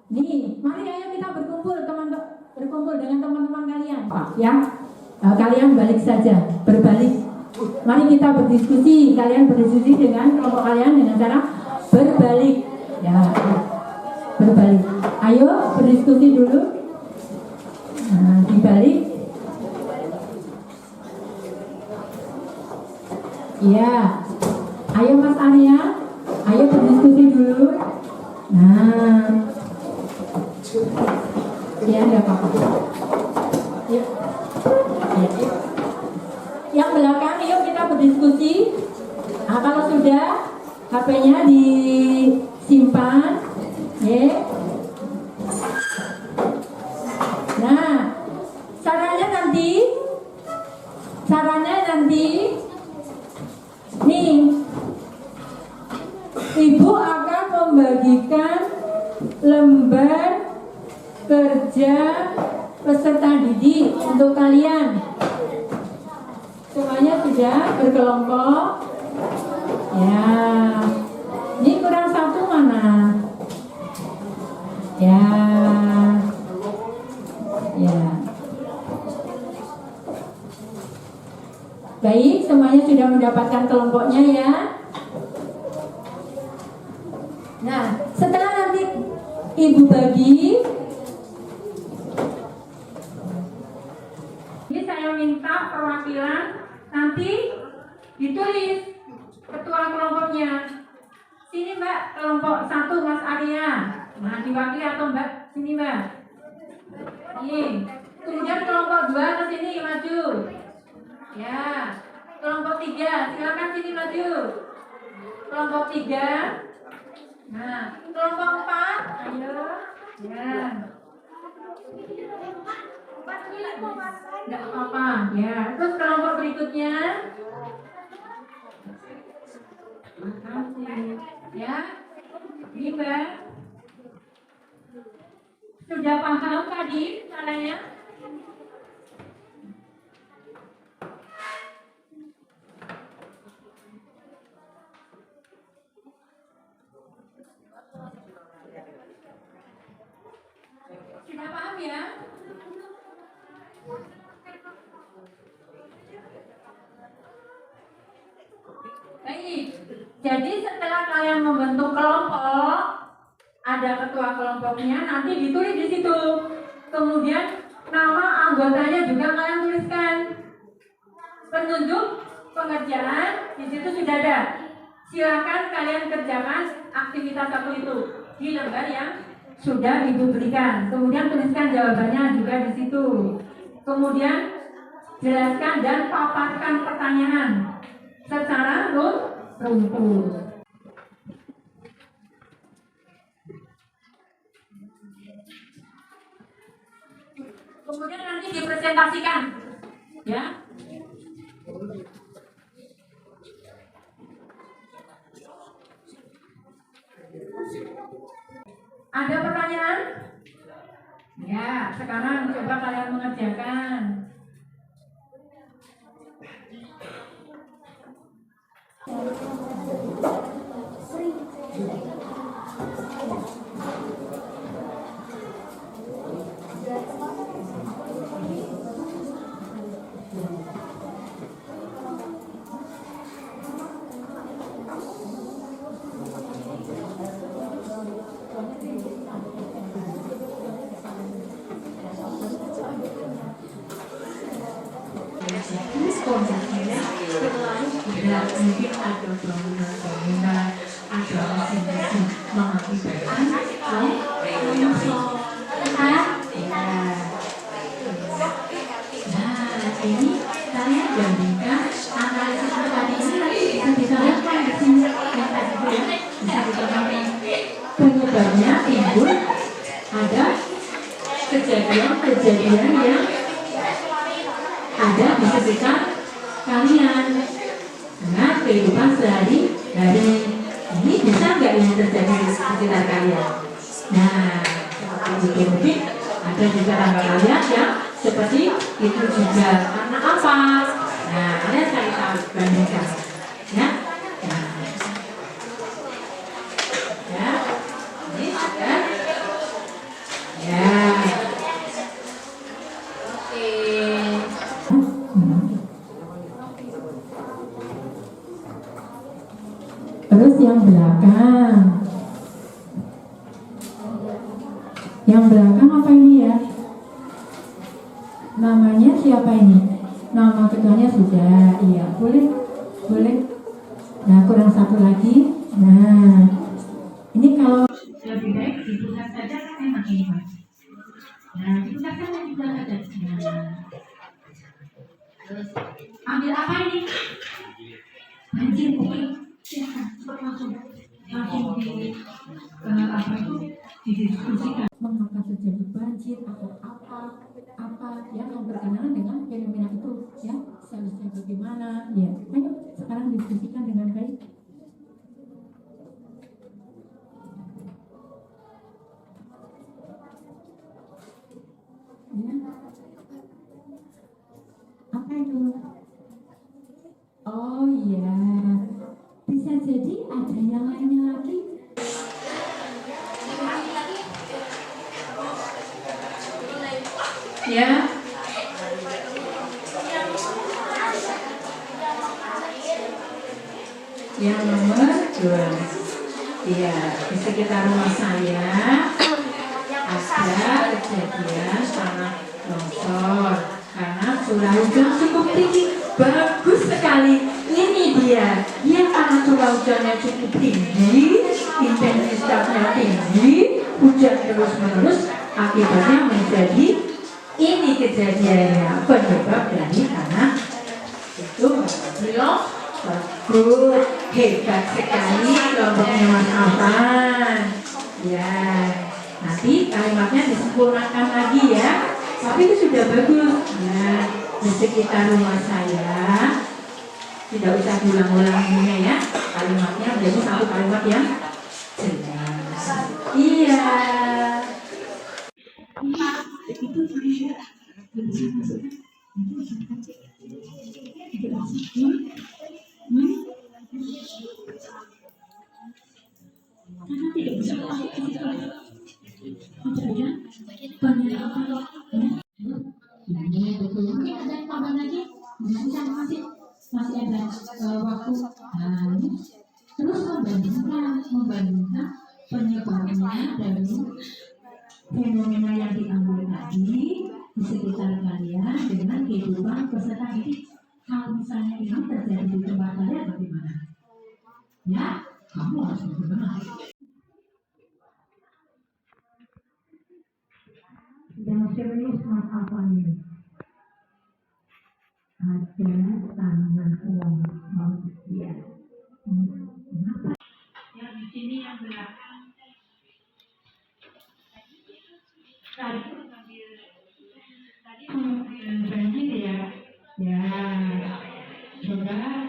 Nih, mari ayo kita berkumpul dengan teman-teman kalian. Ya. Kalian balik saja, berbalik. Mari kita berdiskusi. Kalian berdiskusi dengan kelompok kalian dengan cara berbalik. Ya. Berbalik. Ayo berdiskusi dulu. Nah, dibalik. Ya. Ayo Mas Arya. Ayo berdiskusi dulu. Nah. Ya, enggak apa-apa. Ya. Yang belakang, yuk kita berdiskusi. Nah, kalau sudah HP-nya disimpan, ya. membagikan lembar kerja peserta didik untuk kalian. Semuanya sudah berkelompok. Ya, ini kurang satu mana? Ya, ya. Baik, semuanya sudah mendapatkan kelompoknya ya. Nah, setelah nanti Ibu bagi, ini saya minta perwakilan nanti ditulis ketua kelompoknya. Sini Mbak, kelompok 1 Mas Arya. Nah, diwakili atau Mbak? Sini Mbak. Ini. Kemudian kelompok 2 ke sini maju. Ya. Kelompok 3, silakan sini maju. Kelompok 3. Nah, kelompok 4, ayo. Ya. Enggak apa-apa, ya. Terus kelompok berikutnya. Makasih. Ya. Ini Mbak. Sudah paham tadi caranya? Sudah paham ya? Baik. Jadi setelah kalian membentuk kelompok, ada ketua kelompoknya, nanti ditulis di situ. Kemudian nama anggotanya juga kalian tuliskan. Penunjuk pengerjaan di situ sudah ada. Silakan kalian kerjakan aktivitas satu itu di lembar yang sudah Ibu berikan. Kemudian tuliskan jawabannya juga di situ. Kemudian jelaskan dan paparkan pertanyaan secara rumput. Kemudian nanti dipresentasikan, ya. Ada pertanyaan? Ya, sekarang coba kalian mengerjakan.
Kondisinya terlalu berat, mungkin ada bangunan-bangunan, ada mesin-mesin mengakibatkan longsor. Nah, ini kalian bandingkan analisis tadi ini nanti bisa dilihat di sini yang tadi itu ya, bisa ditemukan penyebabnya timbul ada kejadian-kejadian yang ada di sekitar kalian dengan kehidupan sehari-hari. Ini bisa nggak yang terjadi di sekitar kalian? Nah, seperti mungkin ada juga tangga kalian yang seperti itu juga. Karena apa? Nah, kalian cari tahu, bandingkan, ya. Ya, ini sudah. Ya. Terus yang belakang. Yang belakang apa ini ya? Namanya siapa ini? Nama ketuanya sudah. Iya, boleh. Boleh. Nah, kurang satu lagi. Nah, ini kalau lebih baik dipusat saja kan enak ini, Mas. Nah, dipusatkan yang di belakang saja. Nah. Terus ambil apa ini? Banjir, oke. Langsung di apa itu didiskusikan mengapa terjadi banjir atau apa yang berkenaan dengan fenomena itu, ya, seharusnya bagaimana, ya. Ayo sekarang diskusikan dengan baik. ya. Yang nomor 2. Iya, di sekitar rumah saya ada kejadian tanah longsor karena curah hujan cukup tinggi. Bagus sekali. Ini dia. Karena curah hujannya cukup tinggi, intensitasnya tinggi, hujan terus-menerus, akibatnya menjadi ini kejadiannya, penyebab dari tanah itu bilang bagus, hebat sekali kelompoknya Mas Afan. Ya, nanti kalimatnya disempurnakan lagi ya. Tapi itu sudah bagus. Nah, di sekitar rumah saya tidak usah diulang-ulang ya. Kalimatnya menjadi satu kalimat yang jelas. Iya.
Mungkin ada yang tambah lagi, masih ada waktu. Terus membandingkan penyebarannya dari fenomena yang diambil tadi di sekitar kalian dengan kehidupan peserta didik. Kalau misalnya ini terjadi di tempat kalian bagaimana? Ya, kamu harus bagaimana? Yang serius Mas Afan ini ada tangan uang manusia. Yang di sini yang belakang tadi mengambil banjir ya. Ya, saudara.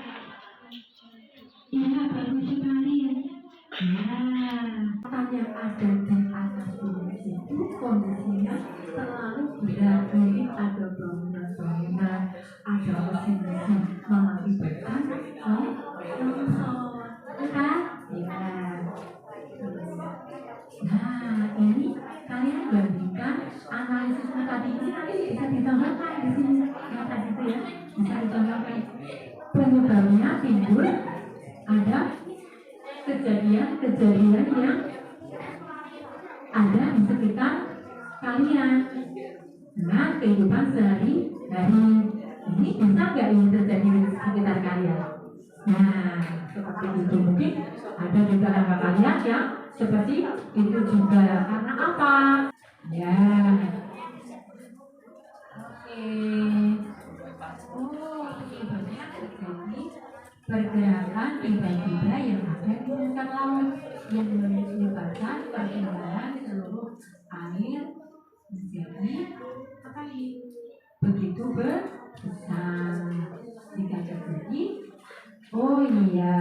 Iya, bagus sekali. Yang ada di atas bumi itu kondisinya terlalu berat. Jadi ada bangunan-bangunan, ada mesin-mesin mengakibatkan longsor, kan? Ya. Nah, ini kalian bandingkan analisisnya tadi ini nanti bisa ditambahkan di sini yang tadi itu ya, bisa ditambahkan penyebabnya timbul ada kejadian-kejadian yang ada di sekitar kalian dengan kehidupan sehari-hari. Ini bisa nggak ini terjadi di sekitar kalian? Nah, seperti itu mungkin ada di tetangga kalian yang seperti itu juga. Karena apa? Ya. Oke. Oh, akibatnya terjadi pergerakan tiba-tiba yang ada di permukaan laut yang menyebabkan perpindahan seluruh air menjadi apa ini? Begitu besar. Jika terjadi, oh iya.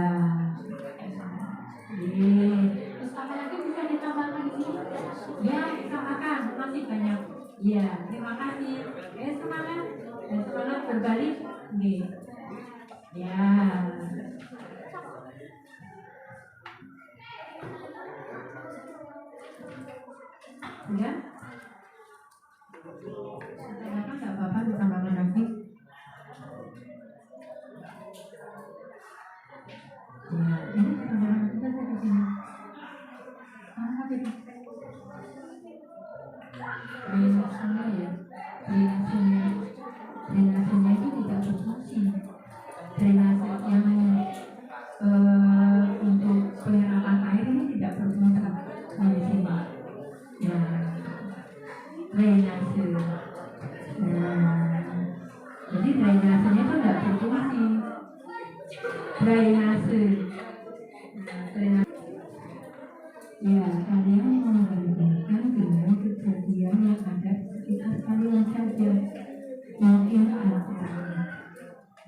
Terus apa lagi bisa ditambahkan di sini? Ya, ditambahkan masih banyak. Ya, terima kasih. Semangat. Semangat berbalik. Nih. Ya. Ya. Kenapa nggak apa-apa ditambahkan lagi? Ya, ini tambahkan kita di sini. Apa itu? Drainasenya ya. Drainasenya itu tidak berfungsi. Drainase yang untuk penyerapan air ini tidak berfungsi di sini. Ya, drainase. Jadi drainasenya itu tidak berfungsi. Drainase. Ya, kalian membandingkan dengan kejadian yang ada di sekitar kalian saja. Mungkin ada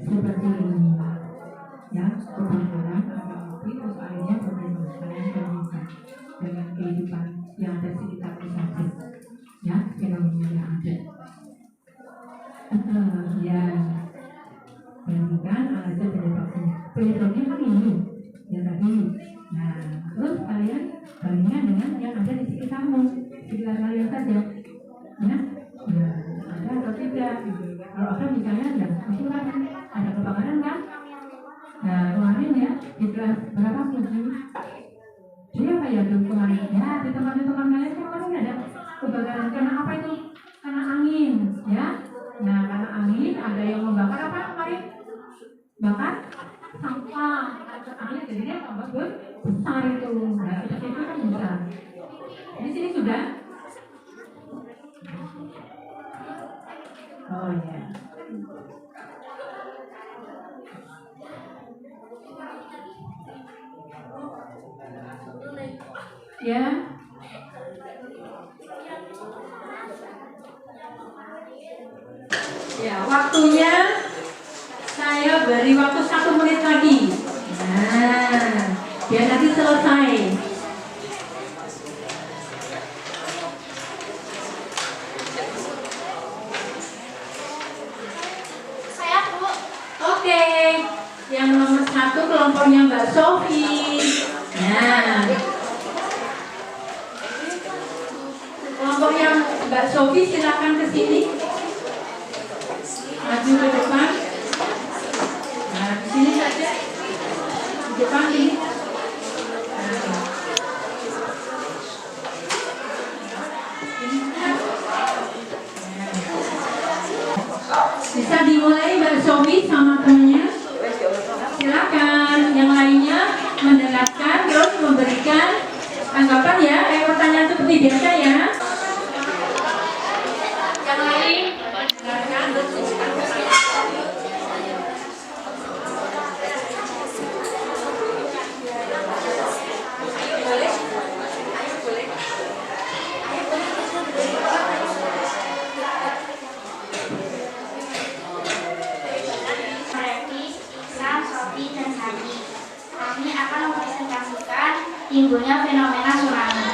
seperti ini. Ya, kebakaran atau api terus airnya bagaimana kalian bandingkan dengan kehidupan yang ada di sekitar saja. Ya, fenomena yang ada. Ya, bandingkan ada penyebabnya. Penyebabnya kan ini, yang tadi. Nah, terus kalian bandingkan dengan yang ada di sekitarmu, sekitar kalian saja. Ya,
Ya, ada atau tidak gitu. Kalau ada misalnya ya itu kan ada kebakaran kan. Nah kemarin ya di kelas berapa 7 dia kayak tuh kemarin ya di teman-teman lain kemarin ada kebakaran karena apa itu? Karena angin ya. Nah karena angin ada yang membakar apa kemarin? Bakar sampah. Angin jadinya tambah besar itu. Nah itu kan besar. Di sini sudah. Oh ya. Ya. Ya, waktunya saya beri waktu 1 menit lagi. Nah, biar nanti selesai.
Saya Bu.
Oke, yang nomor 1 kelompoknya Mbak Sofi. Nah, kelompok yang Mbak Sofi silakan ke sini. Maju ke depan. Nah, di sini saja. Di depan ini. Nah. Bisa dimulai Mbak Sofi sama temannya. Silakan. Yang lainnya mendengarkan terus memberikan tanggapan ya. Pertanyaan seperti biasa ya. Yang lain mendengarkan terus memberikan
Kami akan mempresentasikan timbulnya fenomena tsunami.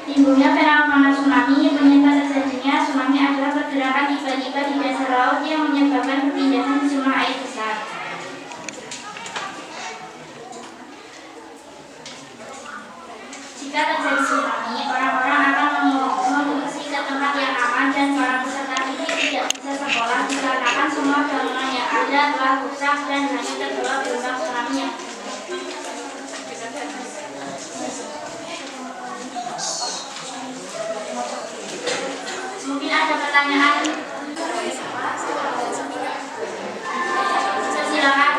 Timbulnya fenomena tsunami penyebab terjadinya tsunami adalah pergerakan tiba-tiba di dasar laut yang menyebabkan perpindahan sejumlah air besar. Jika terjadi tsunami, orang-orang akan mengungsi ke tempat yang aman dan para peserta didik tidak bisa sekolah dikarenakan semua bangunan yang ada telah rusak dan hanya terbawa gelombang tsunami yang mungkin ada pertanyaan. Silakan.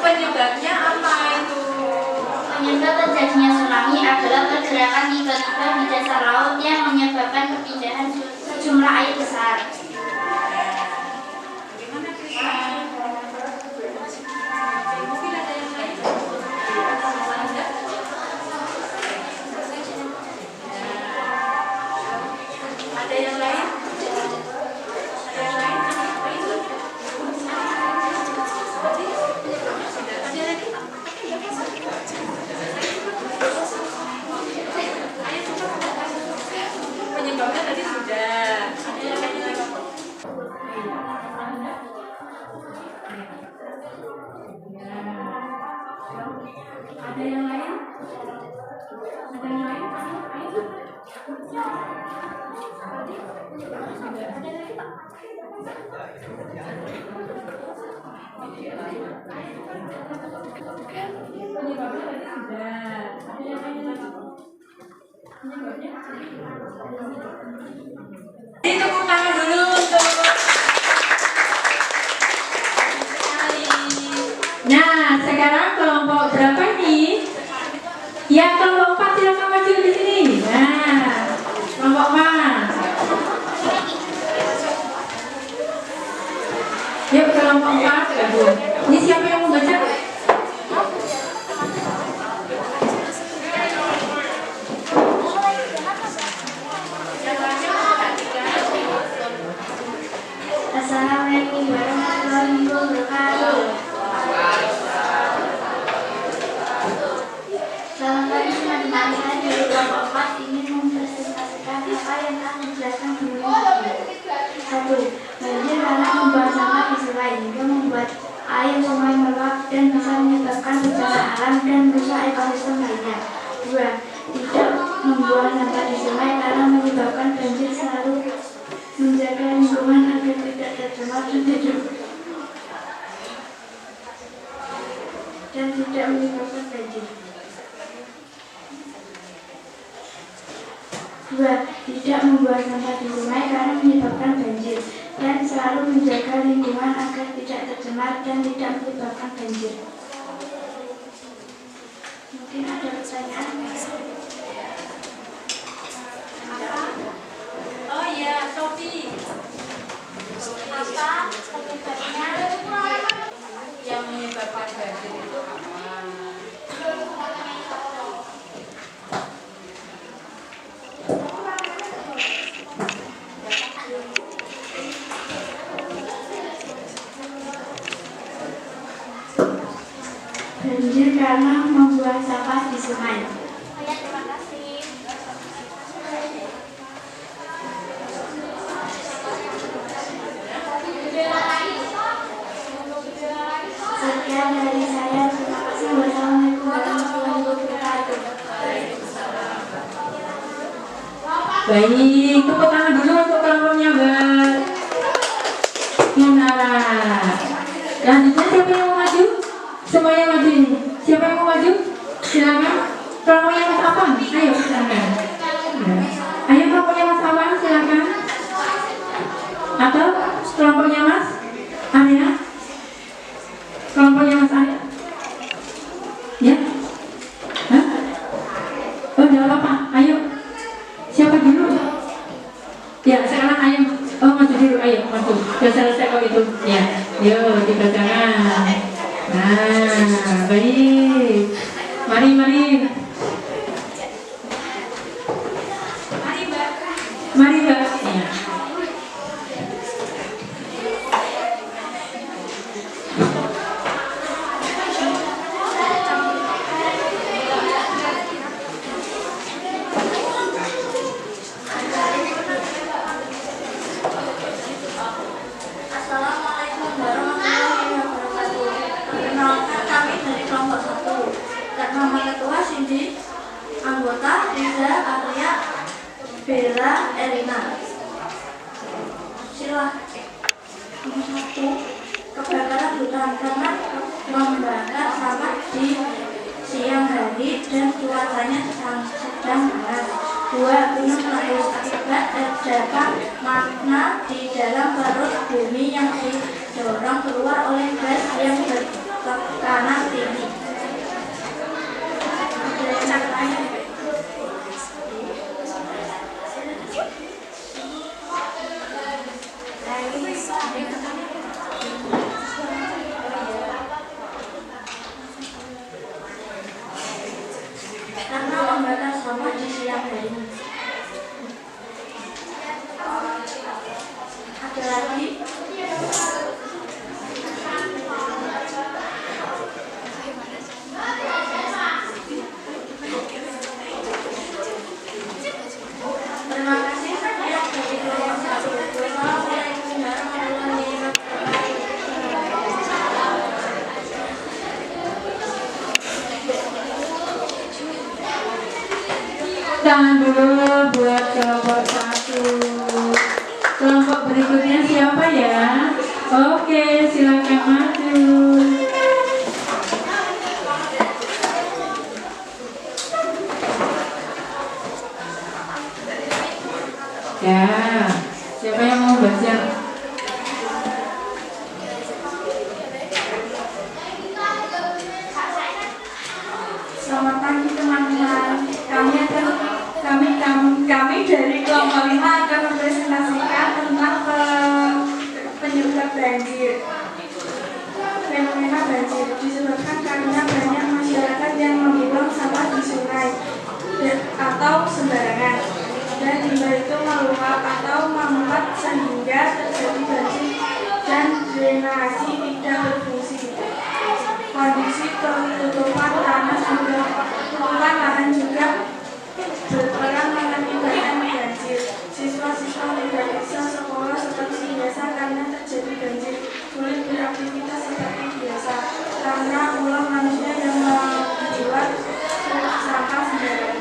penyebabnya apa itu?
Penyebab terjadinya tsunami adalah pergerakan tiba-tiba di dasar laut yang menyebabkan perpindahan sejumlah air besar.
Bagaimana Krisna? Mungkin ada yang lain? Ada yang lain? Ada yang lain? Ada lagi? Penyebabnya tadi sudah. Ada yang lain lagi? Ada yang lain? Ada yang lain? Penyebabnya tadi sudah. Ada yang lain lagi? Penyebabnya? Tepuk tangan dulu untuk nah, sekarang kelompok berapa nih? Ya, kelompok 4 silakan maju di sini. Nah, kelompok 4. Yuk, kelompok 4 gabung. Ini siapa yang mau baca?
Assalamualaikum warahmatullahi wabarakatuh. Selamat pagi teman-teman, saya dari kelompok 4 ingin mempresentasikan apa yang akan dijelaskan berikut. 1. Banjir karena membuang sampah di sungai hingga membuat air sungai meluap dan bisa menyebabkan bencana alam dan merusak ekosistem lainnya. 2. 2. Tidak membuang sampah di sungai karena menyebabkan banjir, selalu menjaga lingkungan agar tidak tercemar dan tidak menyebabkan banjir. 2. Tidak membuang sampah di sungai karena menyebabkan banjir dan selalu menjaga lingkungan agar tidak tercemar dan tidak menyebabkan banjir. Mungkin ada pertanyaan?
Oh iya, Sophie.
Apa penyebabnya?
Yang menyebabkan banjir itu apa?
Banjir karena membuang sampah di sungai.
Terima kasih.
Sekian dari saya. Terima kasih. Wassalamualaikum warahmatullahi wabarakatuh.
Baik, tepuk tangan dulu untuk kelompoknya, Mbak. Nah, lanjutnya siapa yang mau maju? Semuanya maju ini. Siapa yang mau maju? Silakan. Kelompoknya Mas Afan, ayo silakan. Ya. Ayo kelompoknya Mas Afan, silakan. Atau kelompoknya Mas Arya? Kelompoknya Mas Arya? Ya? Hah? Oh, tidak apa-apa. Ayo. Siapa dulu? Ya, sekarang ayo. Oh, maju dulu. Ayo, maju. Sudah selesai kok itu. Ya. Yuk, tiga tangan. Nah, baik. Mari, mari. Mari, Mbak. Ya.
Assalamualaikum warahmatullahi wabarakatuh. Perkenalkan, kami dari kelompok 1. Nama ketua Cindy, anggota Riza, Arya, Bella, Elina. Silakan. Nomor 1, kebakaran hutan karena membakar sampah di siang hari dan cuacanya sedang panas. 2. Gunung meletus akibat terdapat magma di dalam perut bumi yang didorong keluar oleh gas yang bertekanan tinggi. Karena membakar sampah di siang hari. Ada lagi? Terima kasih. Sekian dari kelompok 1. Wassalamualaikum warahmatullahi wabarakatuh.
Tangan dulu buat kelompok 1. Kelompok berikutnya siapa ya? Oke, silakan maju. Ya, siapa yang mau baca?
Selamat pagi teman-teman. Kami dari kelompok 5 akan mempresentasikan tentang penyebab banjir. Fenomena banjir disebabkan karena banyak masyarakat yang membuang sampah di sungai atau sembarangan, dan limbah itu meluap atau menguap sehingga terjadi banjir dan drainasi tidak berfungsi. Kondisi tutupan tanah juga tutupan lahan juga berperan mengakibatkan banjir. Siswa-siswa tidak bisa sekolah seperti biasa karena terjadi banjir, sulit beraktivitas seperti biasa karena ulah manusia yang membuat sampah sembarangan.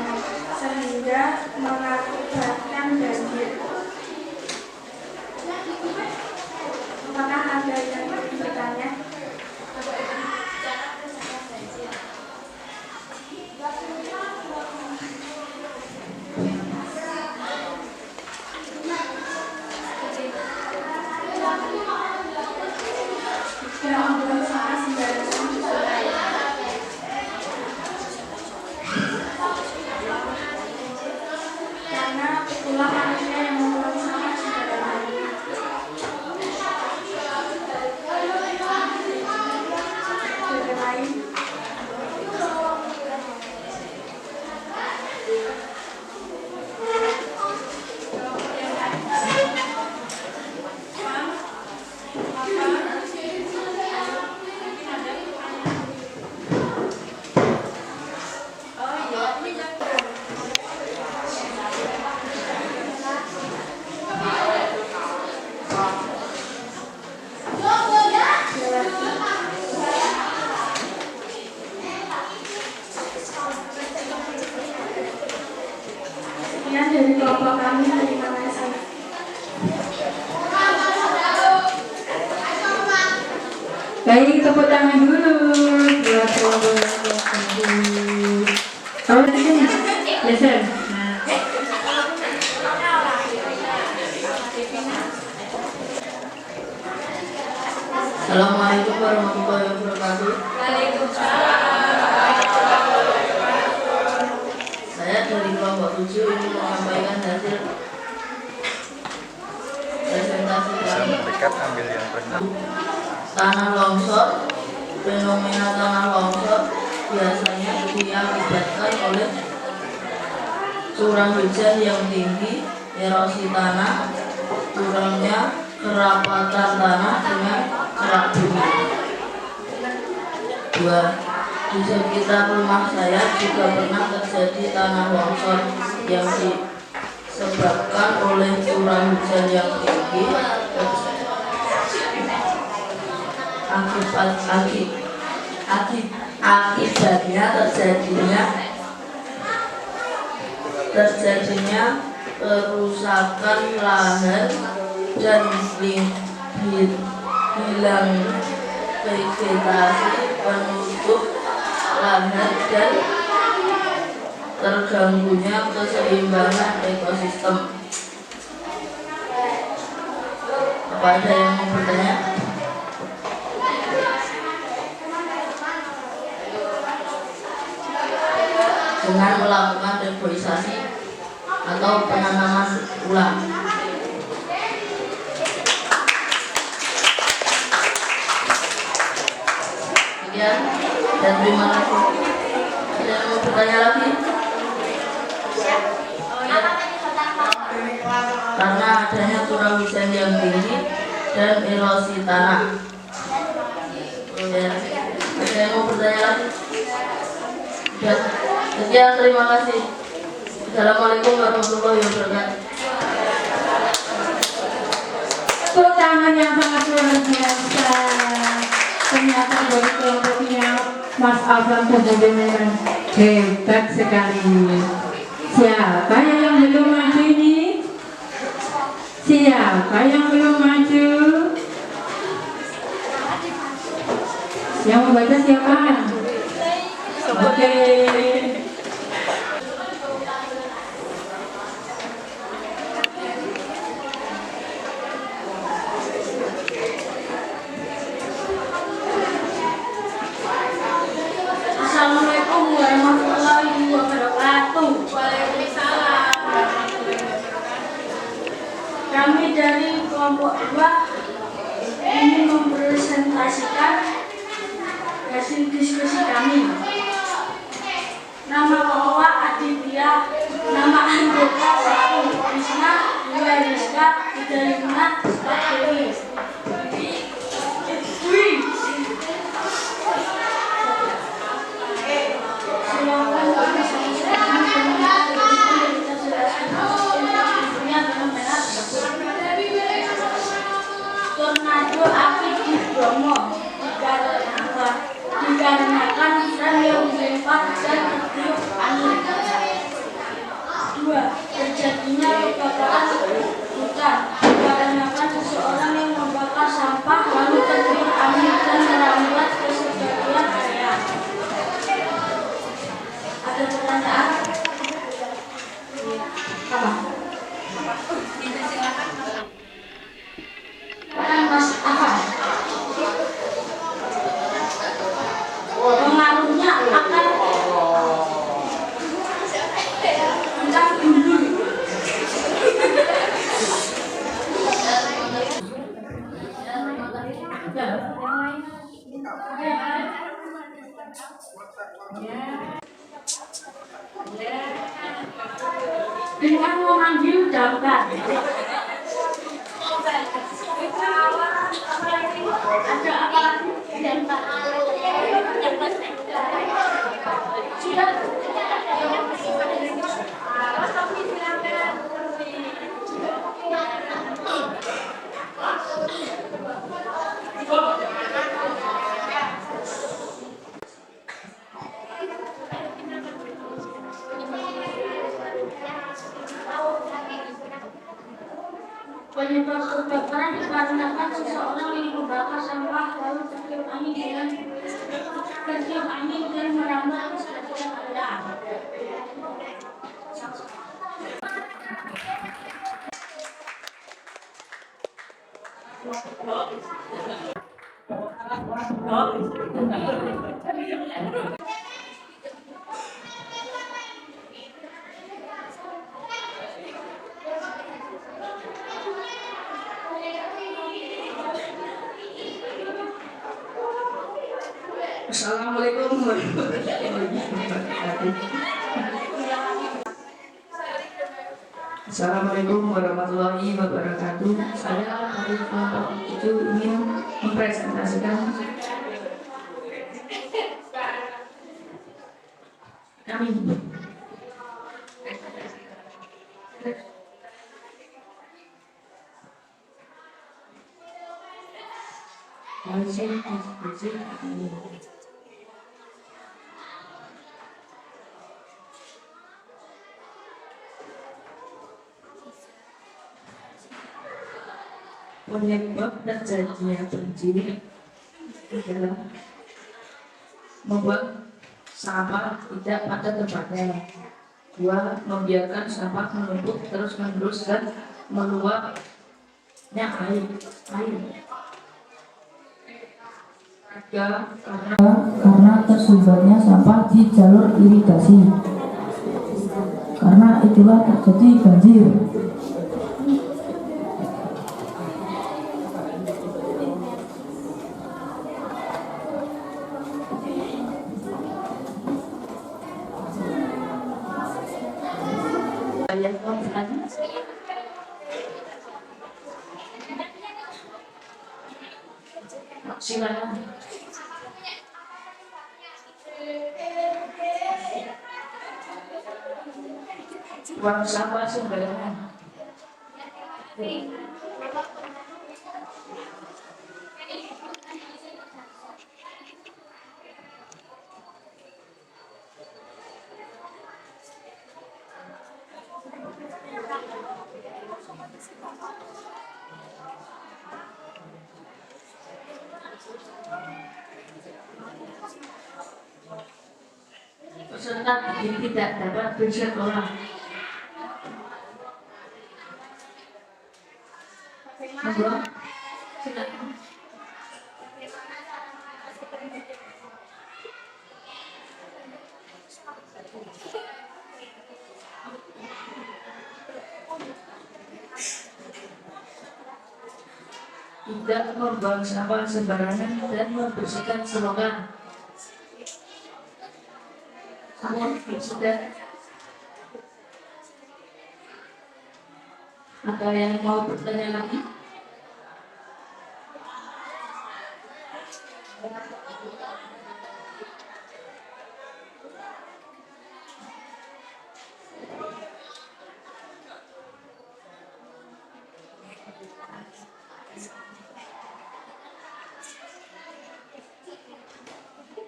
lain. Sekian dari kelompok kami, terima kasih.
Baik, tepuk tangan dulu buat kelompok. Kamu di sini, listen.
Assalamualaikum warahmatullahi wabarakatuh. Saya dari kelompok 7 ini menyampaikan hasil presentasi kami. Tanah longsor. Fenomena tanah longsor biasanya diakibatkan oleh curah hujan yang tinggi, erosi tanah, kurangnya kerapatan tanah dengan kerak bumi. 2. Di sekitar rumah saya juga pernah terjadi tanah longsor yang disebabkan oleh curah hujan yang tinggi. Akibatnya terjadinya kerusakan lahan dan hilang vegetasi penutup lahan dan terganggunya keseimbangan ekosistem. Apa ada yang mau bertanya? Dengan melakukan reboisasi atau penanaman ulang. Sekian dan terima kasih. Ada yang mau bertanya lagi? Karena adanya curah hujan yang tinggi dan erosi tanah. Ada yang mau bertanya lagi? Ya. Sekian, terima kasih. Assalamualaikum warahmatullahi wabarakatuh.
Tepuk tangan yang sangat luar biasa. Ternyata dari kelompoknya Mas Afan benar-benar hebat sekali. Siapa yang belum maju ini? Siapa yang belum maju? Yang membaca siapa? Oke.
Assalamualaikum warahmatullahi wabarakatuh. Waalaikumsalam. Kami dari kelompok 2 ingin mempresentasikan hasil diskusi kami. Nama ketua Aditya, nama anggota 1 Krisna, 2 Rizka, 3 Luna, 4 Dewi. Silakan kami sampaikan kita jelaskan fenomena tersebut. Tornado api di Bromo dikarenakan tren yang melempar dan tertiup angin. 2. Terjadinya kebakaran hutan dikarenakan seseorang yang membakar sampah lalu tertiup angin dan merambat ke sebagian area. Ada pertanyaan? Apa? Mas Afan. Pengaruhnya akan tentang gundul.
Dengan memanggil daftar. Ada apa lagi?
Penyebab kebakaran dikarenakan seseorang yang membakar sampah lalu tertiup angin dan merambat ke sekitar anda.
Assalamualaikum warahmatullahi wabarakatuh. Assalamualaikum warahmatullahi wabarakatuh. Saya dari kelompok 7 ingin mempresentasikan kami. Penyebab terjadinya banjir adalah membuang sampah tidak pada tempatnya. 2. Membiarkan sampah menumpuk terus-menerus dan meluapnya air. 3.
Karena tersumbatnya sampah di jalur irigasi. Karena itulah terjadi banjir.
Silakan. Buang sampah sembarangan. Peserta didik tidak dapat bersekolah. Monggo, silakan. Tidak membuang sampah sembarangan dan membersihkan selokan. Sudah. Ada yang mau bertanya lagi?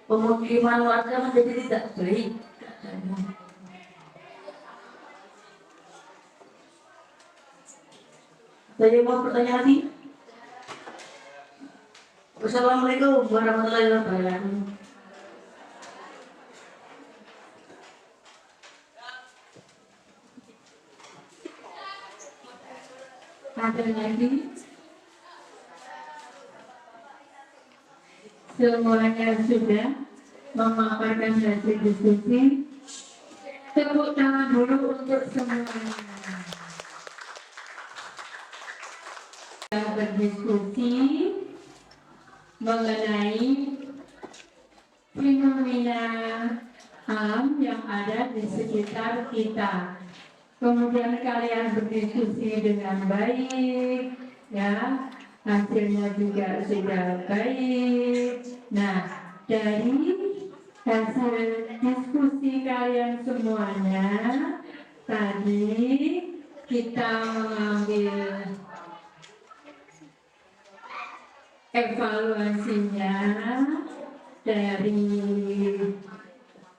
Pemukiman warga menjadi tidak baik. Ada yang mau bertanya lagi? Wassalamualaikum warahmatullahi wabarakatuh.
Ada lagi? Semuanya sudah memaparkan hasil diskusi. Tepuk tangan dulu untuk semuanya. Kita berdiskusi mengenai fenomena
alam yang ada di sekitar kita. Kemudian kalian berdiskusi dengan baik, ya, hasilnya juga sudah baik. Nah, dari hasil diskusi kalian semuanya, tadi kita mengambil evaluasinya dari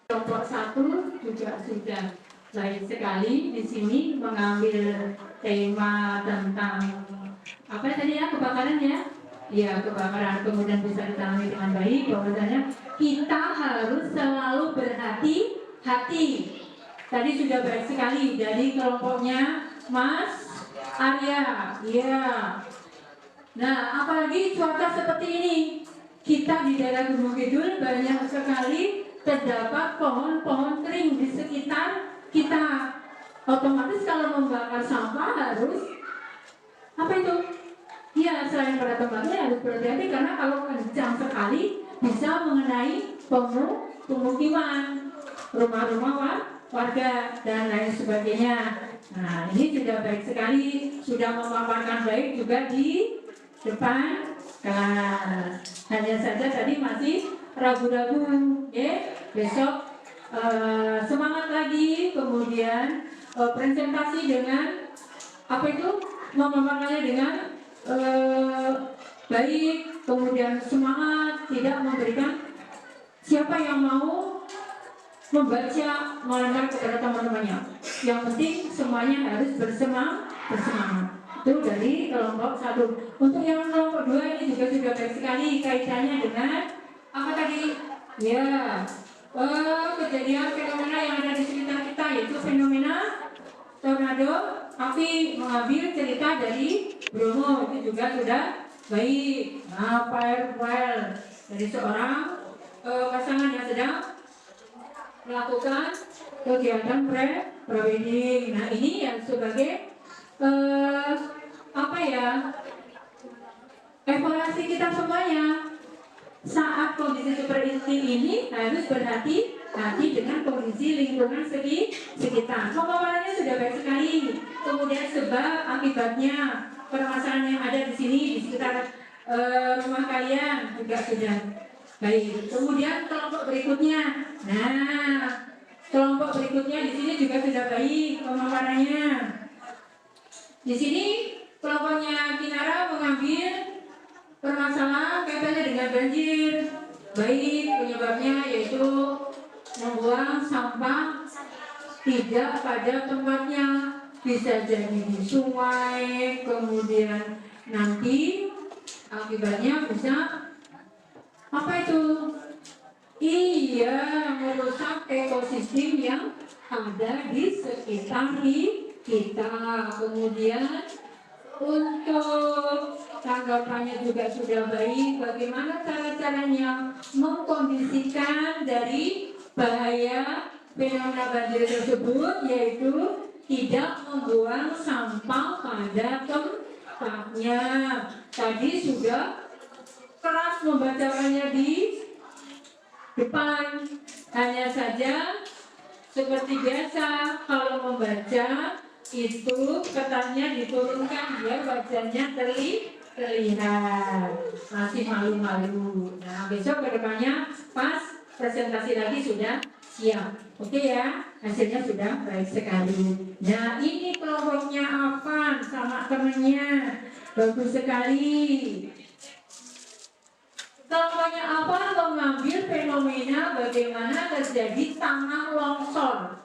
kelompok 1 juga sudah baik sekali. Di sini mengambil tema tentang apa tadi ya, kebakaran ya? Ya, kebakaran. Kemudian bisa ditangani dengan baik. Bahwasanya kita harus selalu berhati-hati. Tadi sudah baik sekali dari kelompoknya Mas Arya. Iya. Nah, apalagi cuaca seperti ini. Kita di daerah Gunung Kidul banyak sekali terdapat pohon-pohon kering di sekitar kita. Otomatis kalau membakar sampah harus apa itu? Ya, selain pada tempatnya harus berhati-hati karena kalau kencang sekali bisa mengenai pemukiman, rumah-rumah warga dan lain sebagainya. Nah, ini sudah baik sekali, sudah memaparkan baik juga di depan kelas. Hanya saja tadi masih ragu-ragu, ya. Besok semangat lagi, kemudian presentasi dengan apa itu, memaparkannya dengan baik, kemudian semangat, tidak memberikan siapa yang mau membaca melempar kepada teman-temannya. Yang penting semuanya harus bersemangat. Itu dari kelompok 1. Untuk yang kelompok 2 ini juga sudah baik sekali kaitannya dengan apa tadi? Ya, kejadian fenomena yang ada di sekitar kita, yaitu fenomena tornado api. Mengambil cerita dari Bromo, itu juga sudah baik. Nah, fire dari seorang pasangan yang sedang melakukan kegiatan pre-wedding. Nah, ini yang sebagai apa ya, evaluasi kita semuanya. Saat kondisi seperti ini harus berhati-hati dengan kondisi lingkungan sekitar. Pemaparannya sudah baik sekali. Kemudian sebab akibatnya, permasalahan yang ada di sini di sekitar rumah kalian juga sudah baik. Kemudian kelompok berikutnya. Nah, kelompok berikutnya di sini juga sudah baik pemaparannya. Di sini kelompoknya Kinara mengambil permasalahan kaitannya dengan banjir. Baik, penyebabnya yaitu membuang sampah tidak pada tempatnya. Bisa jadi di sungai, kemudian nanti akibatnya bisa apa itu? Iya, merusak ekosistem yang ada di sekitar kita. Kemudian untuk tanggapannya juga sudah baik. Bagaimana cara-caranya mengkondisikan dari bahaya fenomena banjir tersebut, yaitu tidak membuang sampah pada tempatnya. Tadi sudah keras membacakannya di depan. Hanya saja seperti biasa kalau membaca itu kertasnya diturunkan biar wajahnya terlihat, masih malu-malu. Nah, besok kedepannya pas presentasi lagi sudah siap. Oke ya, hasilnya sudah baik sekali. Nah, ini kelompoknya Afan sama temennya, bagus sekali. Kelompoknya apa? Mengambil fenomena bagaimana terjadi tanah longsor.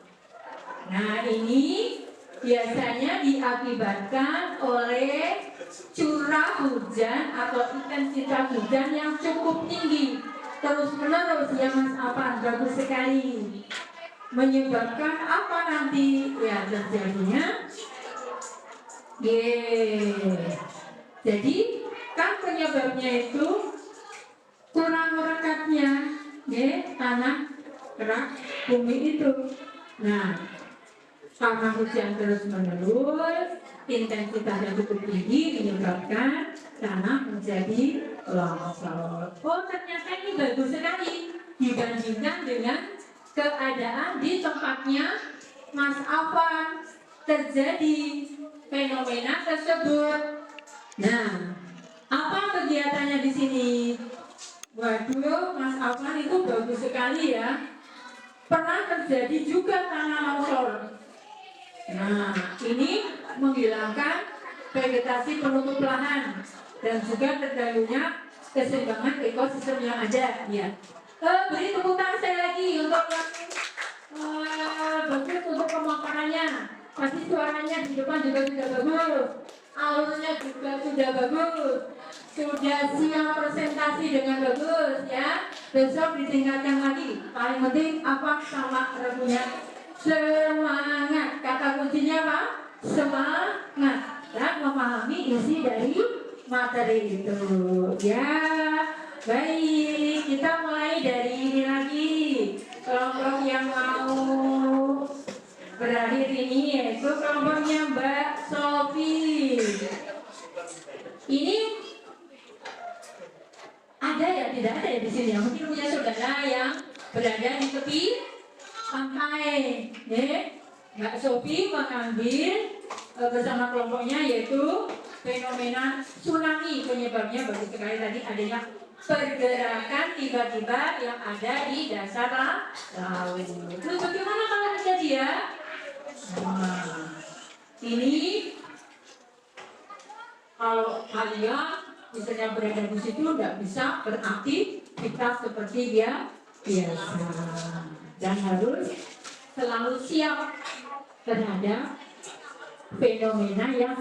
Nah, ini biasanya diakibatkan oleh curah hujan atau intensitas hujan yang cukup tinggi terus menerus ya Mas Afan, bagus sekali. Menyebabkan apa nanti? Ya, terjadinya jadi kan penyebabnya itu kurang merekatnya tanah kerak bumi itu. Nah, karena hujan terus menerus, intensitasnya cukup tinggi menyebabkan tanah menjadi longsor. Oh, ternyata ini bagus sekali dibandingkan dengan keadaan di tempatnya Mas Afan terjadi fenomena tersebut. Nah, apa kegiatannya di sini? Waduh, Mas Afan itu bagus sekali ya. Pernah terjadi juga tanah longsor. Nah, ini menghilangkan vegetasi penutup lahan dan juga terganggunya keseimbangan ekosistem yang ada. Ya. Beri tepuk tangan saya lagi untuk bagus untuk pemaparannya. Pasti suaranya di depan juga sudah bagus, alurnya juga sudah bagus, sudah siap presentasi dengan bagus ya. Besok ditingkatkan lagi. Paling penting apa sama regunya? Semangat. Kata kuncinya apa? Semangat dan memahami isi dari materi itu. Ya, baik. Kita mulai dari ini lagi. Kelompok yang mau berakhir ini yaitu kelompoknya Mbak Sofi. Ini ada ya, tidak ada ya di sini. Mungkin punya saudara yang berada di tepi pantai. Mbak Sofi mengambil bersama kelompoknya yaitu fenomena tsunami. Penyebabnya bagus sekali tadi adanya pergerakan tiba-tiba yang ada di dasar laut. Terus bagaimana kalau terjadi ya? Nah, ini kalau kalian misalnya berada di situ tidak bisa beraktivitas seperti biasa dan harus selalu siap terhadap fenomena yang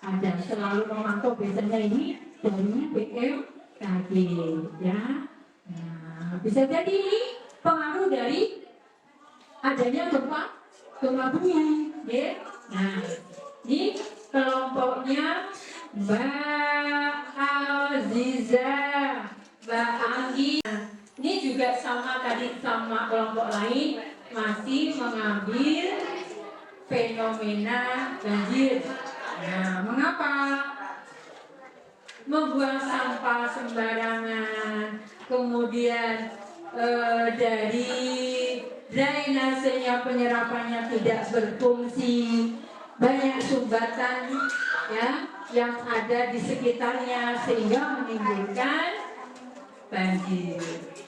ada, selalu memantau biasanya ini dari BMKG ya. Nah, bisa jadi ini pengaruh dari adanya gempa bumi ya. Nah, ini kelompoknya Mbak Aziza, Mbak Anggi. Ini juga sama tadi sama kelompok lain, masih mengambil fenomena banjir. Nah, mengapa? Membuang sampah sembarangan, kemudian dari drainasenya penyerapannya tidak berfungsi, banyak sumbatan ya yang ada di sekitarnya sehingga menimbulkan banjir.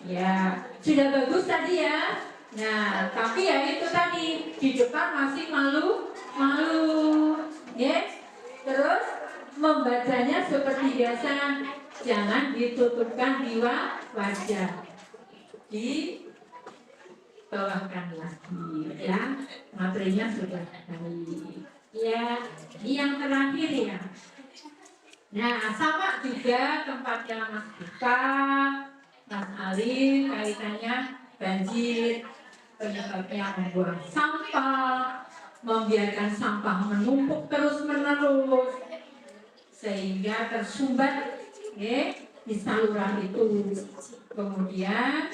Ya, sudah bagus tadi ya. Nah, tapi ya itu tadi di depan masih malu, ya. Terus membacanya seperti biasa, jangan ditutupkan di wajah, dibawahkan lagi, ya. Materinya sudah baik. Ya, ini yang terakhir ya. Nah, sama juga tempatnya Mas Buka, Mas Ali, kaitannya banjir, penyebabnya membuang sampah, membiarkan sampah menumpuk terus-menerus, sehingga tersumbat ya, di saluran itu. Kemudian,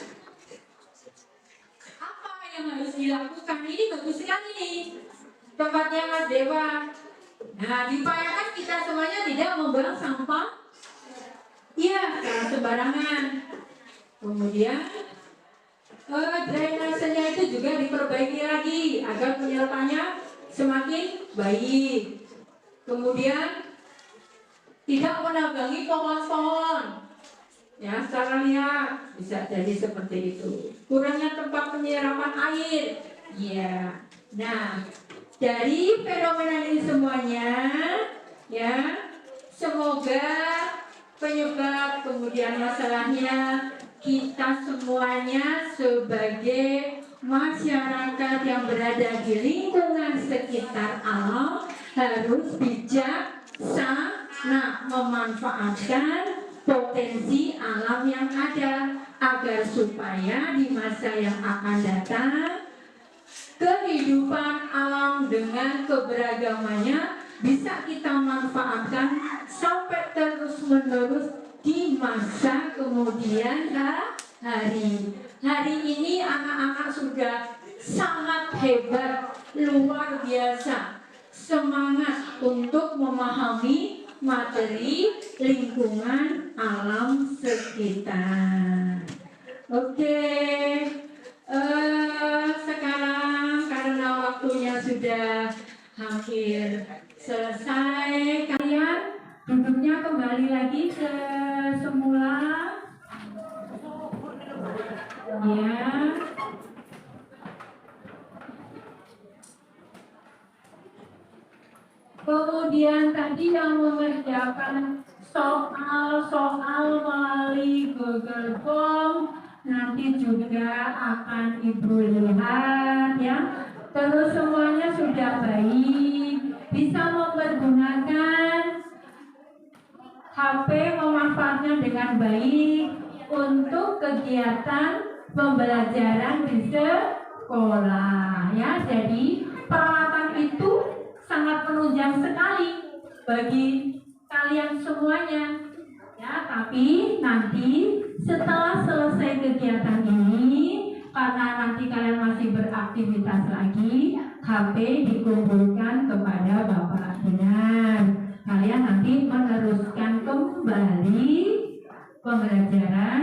apa yang harus dilakukan? Ini bagus sekali nih, tempatnya Mas Dewa. Nah, diupayakan kita semuanya tidak membuang sampah iya, jangan sembarangan. Kemudian drainasenya itu juga diperbaiki lagi agar penyerapannya semakin baik. Kemudian tidak menambangi pohon-pohon. Ya, secara lihat bisa jadi seperti itu. Kurangnya tempat penyerapan air. Ya. Nah, dari fenomena ini semuanya, ya, semoga penyebab kemudian masalahnya kita semuanya sebagai masyarakat yang berada di lingkungan sekitar alam harus bijaksana memanfaatkan potensi alam yang ada agar supaya di masa yang akan datang kehidupan alam dengan keberagamannya bisa kita manfaatkan sampai terus-menerus di masa kemudian hari. Hari ini anak-anak sudah sangat hebat, luar biasa, semangat untuk memahami materi lingkungan alam sekitar. Oke. lagi ke semula. Ya. Kemudian tadi yang mengerjakan soal-soal melalui Google Form nanti juga akan Ibu lihat ya. Terus semuanya sudah baik, bisa mempergunakan HP, memanfaatnya dengan baik untuk kegiatan pembelajaran di sekolah ya. Jadi peralatan itu sangat menunjang sekali bagi kalian semuanya ya. Tapi nanti setelah selesai kegiatan ini, karena nanti kalian masih beraktivitas lagi, HP dikumpulkan kepada Bapak Dinar. Kalian nanti meneruskan kembali pembelajaran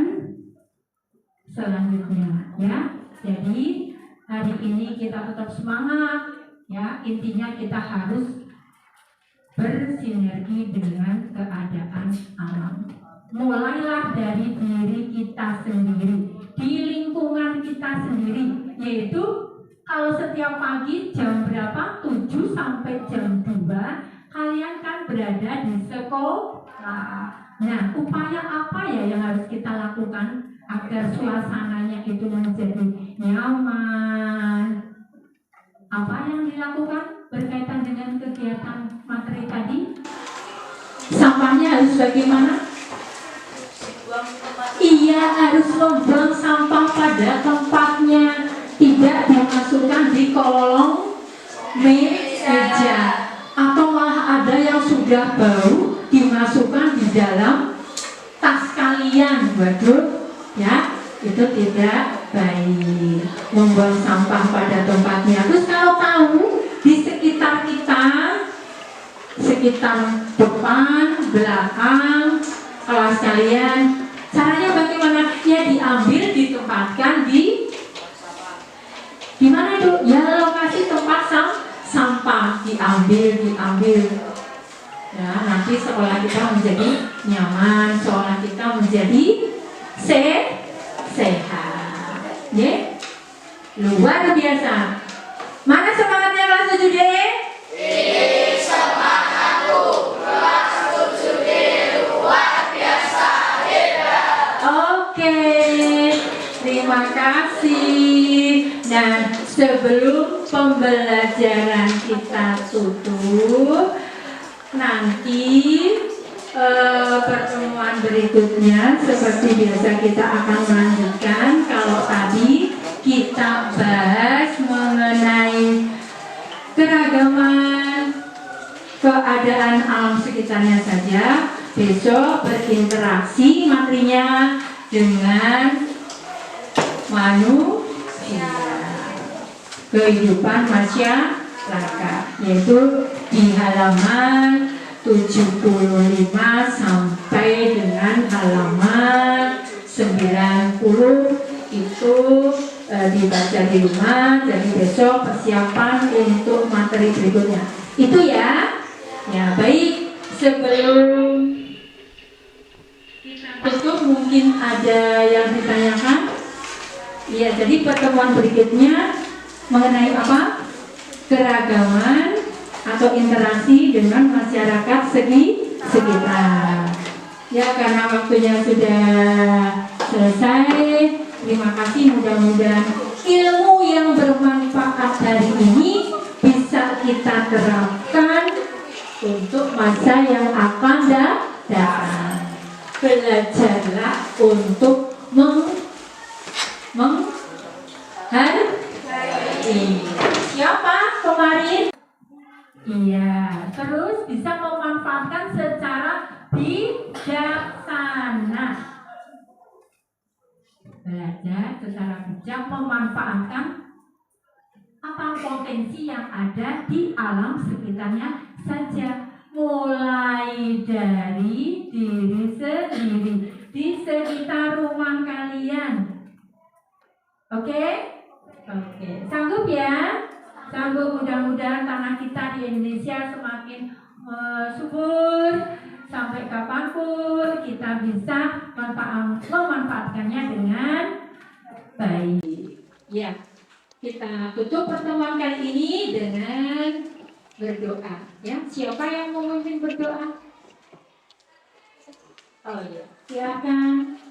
selanjutnya ya. Jadi hari ini kita tetap semangat ya, intinya kita harus bersinergi dengan keadaan alam. Mulailah dari diri kita sendiri, di lingkungan kita sendiri, yaitu kalau setiap pagi jam berapa? 7 sampai jam 2 kalian kan berada di sekolah. Nah, upaya apa ya yang harus kita lakukan agar suasananya itu menjadi nyaman? Apa yang dilakukan berkaitan dengan kegiatan materi tadi? Sampahnya harus bagaimana? Iya, harus membuang sampah pada tempatnya, tidak dimasukkan di kolong meja, atau malah ada yang sudah bau dimasukkan di dalam tas kalian. Waduh, ya, itu tidak baik. Membuang sampah pada tempatnya. Terus kalau tahu di sekitar kita, sekitar depan, belakang kelas kalian, caranya bagaimana? Ya diambil, ditempatkan di mana itu? Ya lokasi tempat sampah, diambil. Ya, nanti sekolah kita menjadi nyaman, sekolah kita menjadi sehat. Ya, luar biasa. Mana semangatnya kelas 7D?
Semangatku, kelas 7D luar biasa hebat.
Oke, terima kasih. Nah, sebelum pembelajaran kita tutup, nanti pertemuan berikutnya seperti biasa kita akan melanjutkan. Kalau tadi kita bahas mengenai keragaman keadaan alam sekitarnya saja, besok berinteraksi materinya dengan manusia, kehidupan masyarakat, yaitu di halaman 75 sampai dengan halaman 90 itu dibaca di rumah. Jadi besok persiapan untuk materi berikutnya. Itu ya. Ya, baik. Sebelum kita tutup, mungkin ada yang ditanyakan? Iya, jadi pertemuan berikutnya mengenai apa? Keragaman atau interaksi dengan masyarakat sekitar. Ya, karena waktunya sudah selesai. Terima kasih, mudah-mudahan ilmu yang bermanfaat hari ini bisa kita terapkan untuk masa yang akan datang. Belajarlah untuk menghargai. Siapa kemarin? Iya, terus bisa memanfaatkan secara bijaksana. Belajar secara bijak memanfaatkan apa potensi yang ada di alam sekitarnya saja, mulai dari diri sendiri di sekitar rumah kalian. Oke? Oke, sanggup ya? Sanggup. Mudah-mudahan tanah kita di Indonesia semakin subur, sampai kapanpun kita bisa memanfaatkannya dengan baik. Ya, kita tutup pertemuan kali ini dengan berdoa. Ya, siapa yang mau memimpin berdoa? Oh iya, silakan.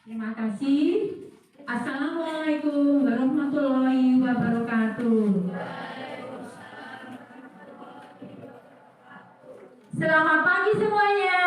Terima kasih. Assalamualaikum warahmatullahi wabarakatuh. Selamat pagi semuanya.